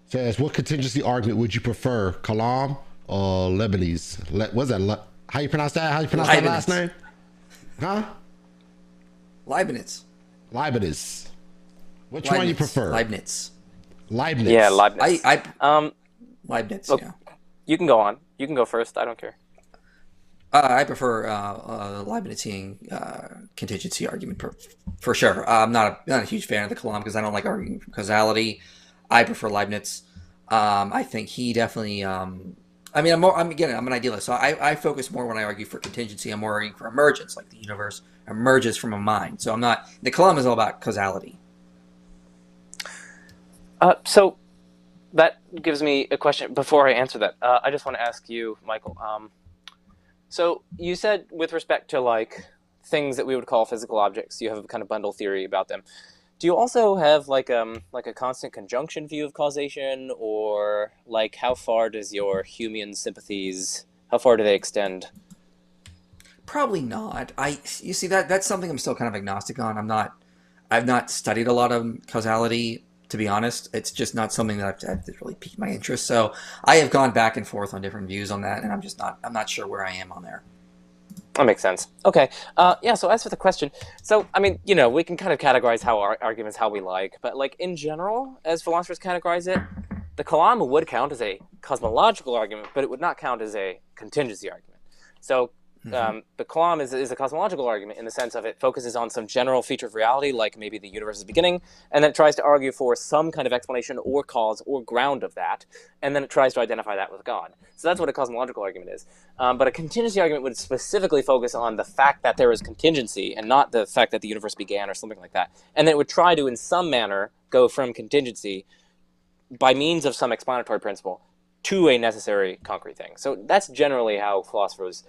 says, what contingency argument would you prefer, Kalam or Lebanese? What's that? How you pronounce that? How you pronounce that last name? Huh? Leibniz. Which one you prefer? Leibniz. Yeah, Leibniz. Leibniz, look, yeah. You can go on. You can go first. I don't care. I prefer Leibnizian contingency argument for sure. I'm not a huge fan of the Kalam because I don't like arguing from causality. I prefer Leibniz. I think he definitely. I'm an idealist, so I focus more when I argue for contingency. I'm more arguing for emergence, like the universe emerges from a mind. So I'm not. The Kalam is all about causality. So that gives me a question. Before I answer that, I just want to ask you, Michael. So you said with respect to like things that we would call physical objects, you have a kind of bundle theory about them. Do you also have like a constant conjunction view of causation, or like how far does your Humean sympathies, how far do they extend? Probably not. You see that's something I'm still kind of agnostic on. I've not studied a lot of causality. To be honest, it's just not something that I've really piqued my interest. So I have gone back and forth on different views on that, and I'm not sure where I am on there. That makes sense. Okay. So as for the question, so, we can kind of categorize our arguments how we like, but like in general, as philosophers categorize it, the Kalam would count as a cosmological argument, but it would not count as a contingency argument. So the Kalam is a cosmological argument in the sense of it focuses on some general feature of reality, like maybe the universe's beginning, and then it tries to argue for some kind of explanation or cause or ground of that, and then it tries to identify that with God. So that's what a cosmological argument is. But a contingency argument would specifically focus on the fact that there is contingency and not the fact that the universe began or something like that. And then it would try to, in some manner, go from contingency by means of some explanatory principle to a necessary concrete thing. So that's generally how philosophers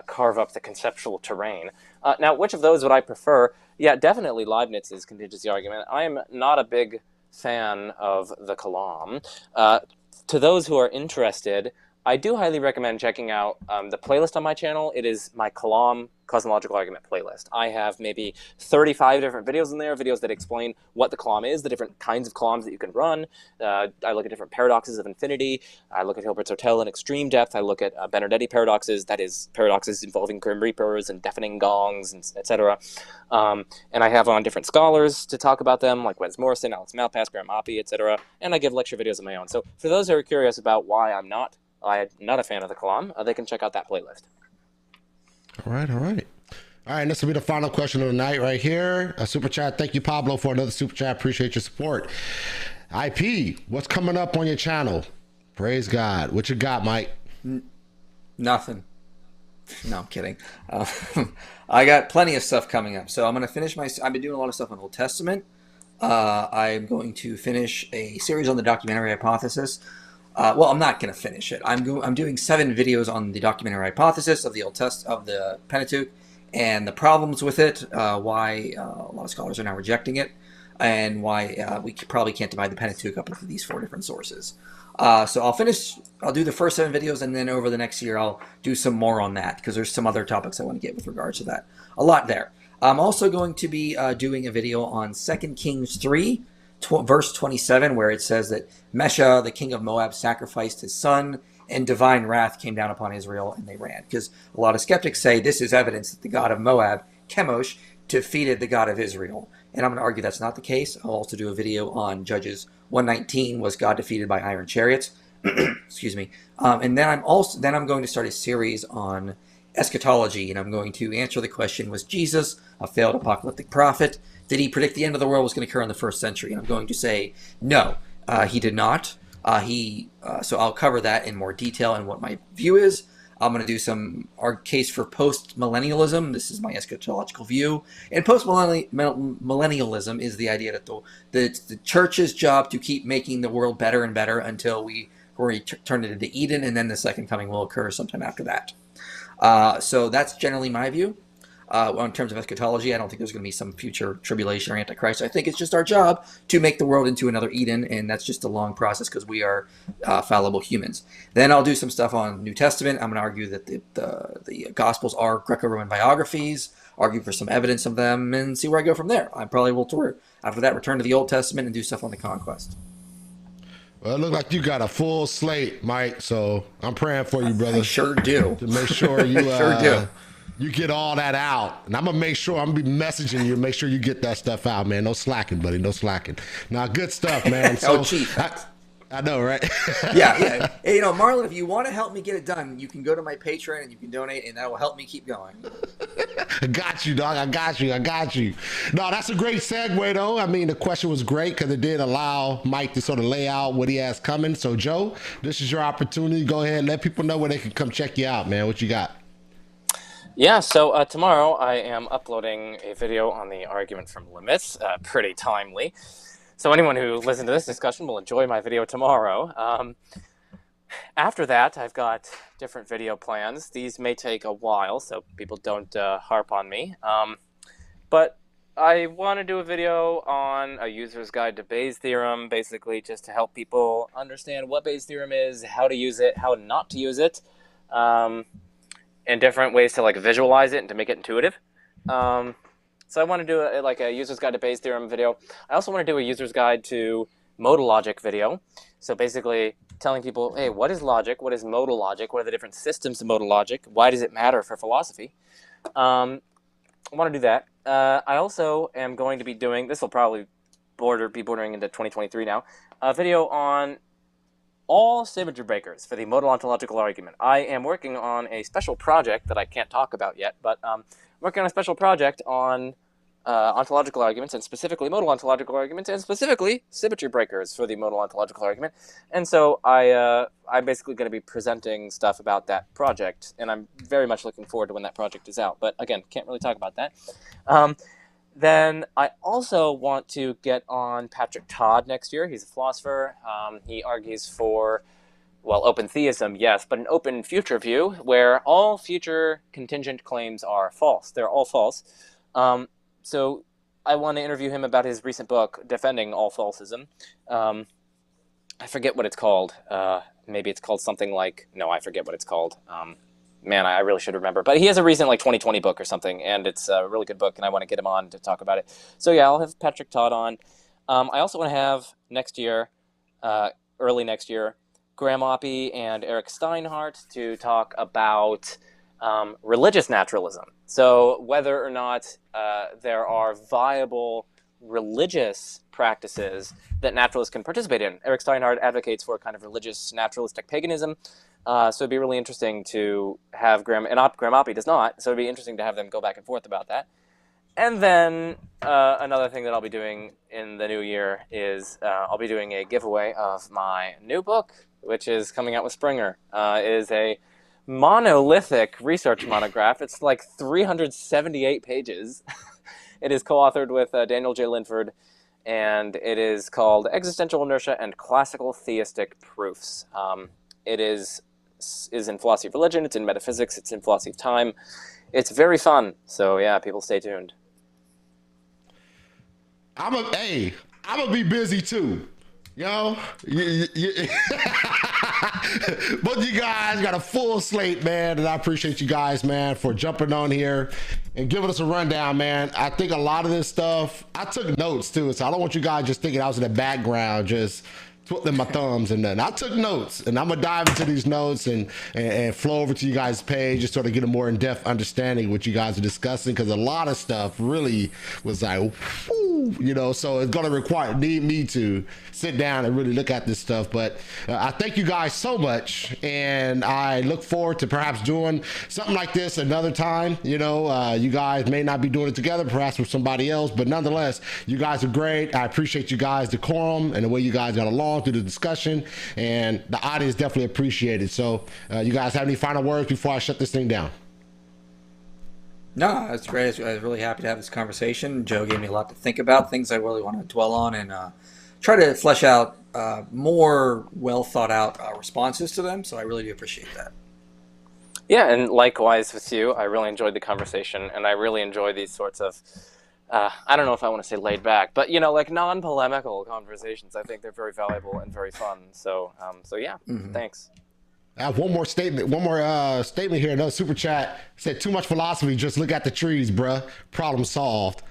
carve up the conceptual terrain. Now, which of those would I prefer? Yeah, definitely Leibniz's contingency argument. I am not a big fan of the Kalam. To those who are interested, I do highly recommend checking out the playlist on my channel. It is my Kalam cosmological argument playlist. I have maybe 35 different videos in there, videos that explain what the Kalam is, the different kinds of Kalams that you can run. I look at different paradoxes of infinity. I look at Hilbert's Hotel in extreme depth. I look at Bernardetti paradoxes, that is, paradoxes involving Grim Reapers and deafening gongs, and etc. And I have on different scholars to talk about them, like Wes Morrison, Alex Malpass, Graham Oppie, etc. And I give lecture videos of my own. So for those who are curious about why I'm not a fan of the Kalam, they can check out that playlist. All right. And this will be the final question of the night right here. A super chat. Thank you, Pablo, for another super chat. Appreciate your support. IP, what's coming up on your channel? Praise God. What you got, Mike? Nothing. No, I'm kidding. I got plenty of stuff coming up. So I'm going to finish I've been doing a lot of stuff on Old Testament. I'm going to finish a series on the documentary hypothesis. I'm not going to finish it. I'm doing 7 videos on the documentary hypothesis of the of the Pentateuch and the problems with it, why a lot of scholars are now rejecting it, and why we probably can't divide the Pentateuch up into these 4 different sources. So I'll do the first 7 videos, and then over the next year I'll do some more on that, because there's some other topics I want to get with regards to that. A lot there. I'm also going to be doing a video on 2 Kings 3, verse 27, where it says that Mesha, the king of Moab, sacrificed his son, and divine wrath came down upon Israel, and they ran. Because a lot of skeptics say this is evidence that the god of Moab, Chemosh, defeated the god of Israel. and I'm going to argue that's not the case. I'll also do a video on Judges 119, was God defeated by iron chariots? Excuse me. And then I'm going to start a series on eschatology, and I'm going to answer the question: was Jesus a failed apocalyptic prophet? Did he predict the end of the world was going to occur in the first century? And I'm going to say no, he did not. So I'll cover that in more detail and what my view is. I'm going to do our case for post-millennialism. This is my eschatological view. And post-millennialism is the idea that it's the church's job to keep making the world better and better until we turn it into Eden, and then the second coming will occur sometime after that. So that's generally my view. In terms of eschatology, I don't think there's going to be some future tribulation or antichrist. I think it's just our job to make the world into another Eden, and that's just a long process because we are fallible humans. Then I'll do some stuff on New Testament. I'm going to argue that the Gospels are Greco-Roman biographies, argue for some evidence of them, and see where I go from there. I probably will, after that, return to the Old Testament and do stuff on the conquest. Well, it looks like you got a full slate, Mike, so I'm praying for you, brother. I sure do. To make sure you sure do. You get all that out. And I'm going to be messaging you, make sure you get that stuff out, man. No slacking, buddy. No slacking. Now, good stuff, man. So, Chief. I know, right? Yeah. Hey, Marlon, if you want to help me get it done, you can go to my Patreon and you can donate, and that will help me keep going. I got you, dog. I got you. No, that's a great segue, though. I mean, the question was great because it did allow Mike to sort of lay out what he has coming. So, Joe, this is your opportunity. Go ahead and let people know where they can come check you out, man. What you got? Yeah, so tomorrow I am uploading a video on the argument from limits, pretty timely. So anyone who listens to this discussion will enjoy my video tomorrow. After that, I've got different video plans. These may take a while, so people don't harp on me. But I want to do a video on a user's guide to Bayes' theorem, basically just to help people understand what Bayes' theorem is, how to use it, how not to use it. And different ways to visualize it and to make it intuitive. So I want to do a user's guide to Bayes' theorem video. I also want to do a user's guide to modal logic video. So basically telling people, hey, what is logic? What is modal logic? What are the different systems of modal logic? Why does it matter for philosophy? I want to do that. I also am going to be doing, this will probably be bordering into 2023 now, a video on all symmetry breakers for the modal ontological argument. I am working on a special project that I can't talk about yet, but I'm working on a special project on ontological arguments, and specifically modal ontological arguments, and specifically symmetry breakers for the modal ontological argument. And so I'm basically going to be presenting stuff about that project, and I'm very much looking forward to when that project is out. But again, can't really talk about that. Then I also want to get on Patrick Todd next year. He's a philosopher. He argues for, open theism, yes, but an open future view where all future contingent claims are false. They're all false. So I want to interview him about his recent book, Defending All Falsism. I forget what it's called. Maybe it's called something like, no, I forget what it's called. Man, I really should remember. But he has a recent 2020 book or something, and it's a really good book, and I want to get him on to talk about it. So yeah, I'll have Patrick Todd on. I also want to have early next year, Graham Oppie and Eric Steinhardt to talk about religious naturalism. So whether or not there are viable religious practices that naturalists can participate in. Eric Steinhardt advocates for a kind of religious naturalistic paganism. So it'd be really interesting to have Graham Oppie does not, so it'd be interesting to have them go back and forth about that. And then another thing that I'll be doing in the new year is I'll be doing a giveaway of my new book, which is coming out with Springer. It is a monolithic research monograph. It's 378 pages. It is co-authored with Daniel J. Linford, and it is called Existential Inertia and Classical Theistic Proofs. It is in philosophy of religion, it's in metaphysics, it's in philosophy of time. It's very fun. So yeah, people stay tuned. I'm gonna be busy too. Both you guys got a full slate, man, and I appreciate you guys, man, for jumping on here and giving us a rundown, man. I think a lot of this stuff, I took notes too, so I don't want you guys just thinking I was in the background just twiddling my thumbs and then I took notes, and I'm gonna dive into these notes and flow over to you guys' page just sort of get a more in-depth understanding of what you guys are discussing, because a lot of stuff really was like, whoo, you know, so it's gonna need me to sit down and really look at this stuff. But I thank you guys so much, and I look forward to perhaps doing something like this another time. You know, you guys may not be doing it together, perhaps with somebody else, but nonetheless, you guys are great. I appreciate you guys' decorum and the way you guys got along through the discussion, and the audience definitely appreciate it. So you guys have any final words before I shut this thing down? No, that's great. I was really happy to have this conversation. Joe gave me a lot to think about, things I really want to dwell on, and try to flesh out more well thought out responses to them. So I really do appreciate that. Yeah, and likewise with you. I really enjoyed the conversation, and I really enjoy these sorts of I don't know if I want to say laid back, but you know, like non-polemical conversations. I think they're very valuable and very fun. So, yeah, thanks. I have one more statement here. Another super chat said, "Too much philosophy. Just look at the trees, bruh. Problem solved."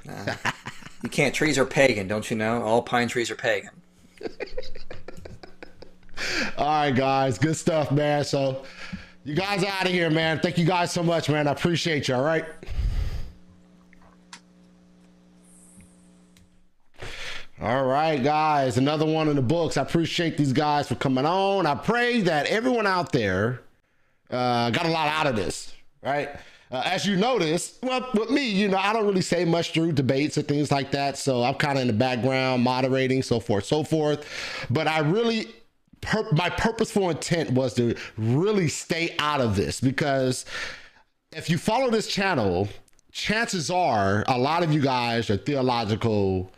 You can't. Trees are pagan, don't you know? All pine trees are pagan. All right, guys. Good stuff, man. So, you guys are out of here, man. Thank you guys so much, man. I appreciate you. All right. All right, guys, another one in the books. I appreciate these guys for coming on. I pray that everyone out there got a lot out of this, right? As you notice, well, with me, you know, I don't really say much through debates and things like that. So I'm kind of in the background, moderating, so forth. But I really, my purposeful intent was to really stay out of this, because if you follow this channel, chances are a lot of you guys are theological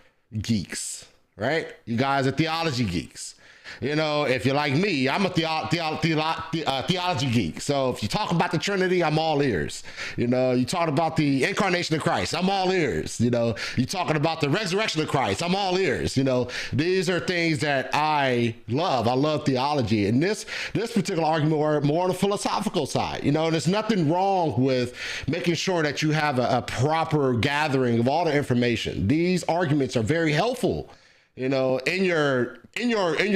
geeks, right? You guys are theology geeks. You know, if you're like me, I'm a theology geek. So if you talk about the Trinity, I'm all ears. You know, you talk about the incarnation of Christ, I'm all ears. You know, you talking about the resurrection of Christ, I'm all ears. You know, these are things that I love. I love theology. And this particular argument were more on the philosophical side. You know, there's nothing wrong with making sure that you have a proper gathering of all the information. These arguments are very helpful, you know, in your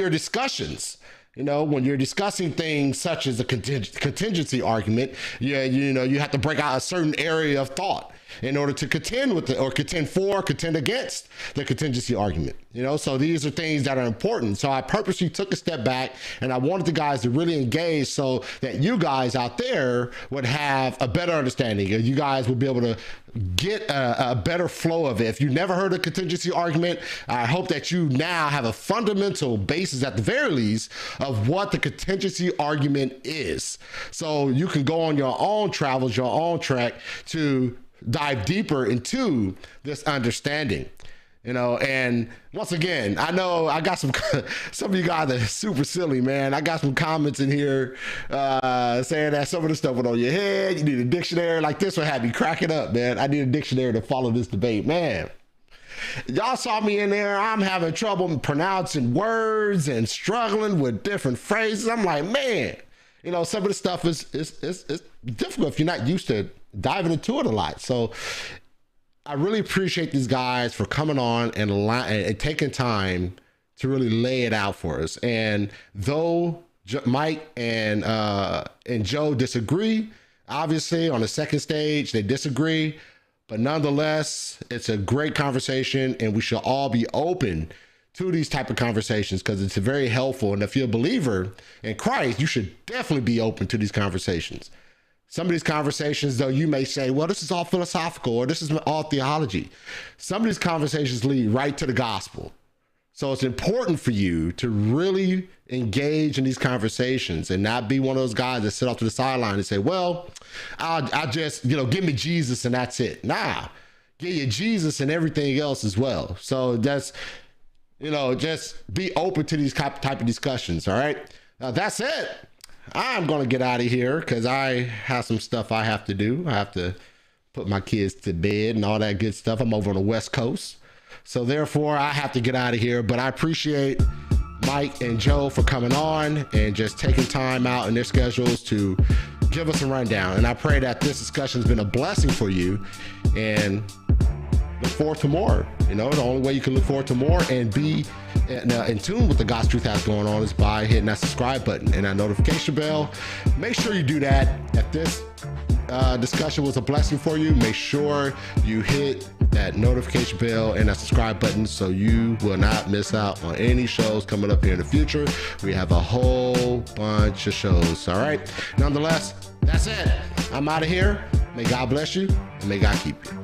discussions. You know, when you're discussing things such as a contingency argument, you know, you have to break out a certain area of thought in order to contend with contend against the contingency argument. You know, so these are things that are important. So I purposely took a step back, and I wanted the guys to really engage so that you guys out there would have a better understanding, and you guys would be able to get a better flow of it. If you never heard a contingency argument, I hope that you now have a fundamental basis, at the very least, of what the contingency argument is. So you can go on your own travels, your own track, to dive deeper into this understanding. You know, and once again, I know I got some of you guys are super silly, man. I got some comments in here saying that some of the stuff went on your head. You need a dictionary. Like, this one had me cracking up, man. I need a dictionary to follow this debate, man. Y'all saw me in there. I'm having trouble pronouncing words and struggling with different phrases. I'm like, man, you know, some of the stuff is difficult if you're not used to diving into it a lot. So I really appreciate these guys for coming on and taking time to really lay it out for us. And though Mike and Joe disagree, obviously on the second stage, they disagree, but nonetheless, it's a great conversation, and we should all be open to these type of conversations because it's very helpful. And if you're a believer in Christ, you should definitely be open to these conversations. Some of these conversations, though, you may say, well, this is all philosophical, or this is all theology. Some of these conversations lead right to the gospel. So it's important for you to really engage in these conversations and not be one of those guys that sit off to the sideline and say, well, I'll just, you know, give me Jesus and that's it. Nah, give you Jesus and everything else as well. So that's, you know, just be open to these type of discussions. All right. Now, that's it. I'm going to get out of here because I have some stuff I have to do. I have to put my kids to bed and all that good stuff. I'm over on the West Coast. So therefore, I have to get out of here. But I appreciate Mike and Joe for coming on and just taking time out in their schedules to give us a rundown. And I pray that this discussion has been a blessing for you. And look forward to more. You know, the only way you can look forward to more and be in tune with the God's Truth has going on is by hitting that subscribe button and that notification bell. Make sure you do that. If this discussion was a blessing for you, make sure you hit that notification bell and that subscribe button so you will not miss out on any shows coming up here in the future. We have a whole bunch of shows. All right. Nonetheless, that's it. I'm out of here. May God bless you and may God keep you.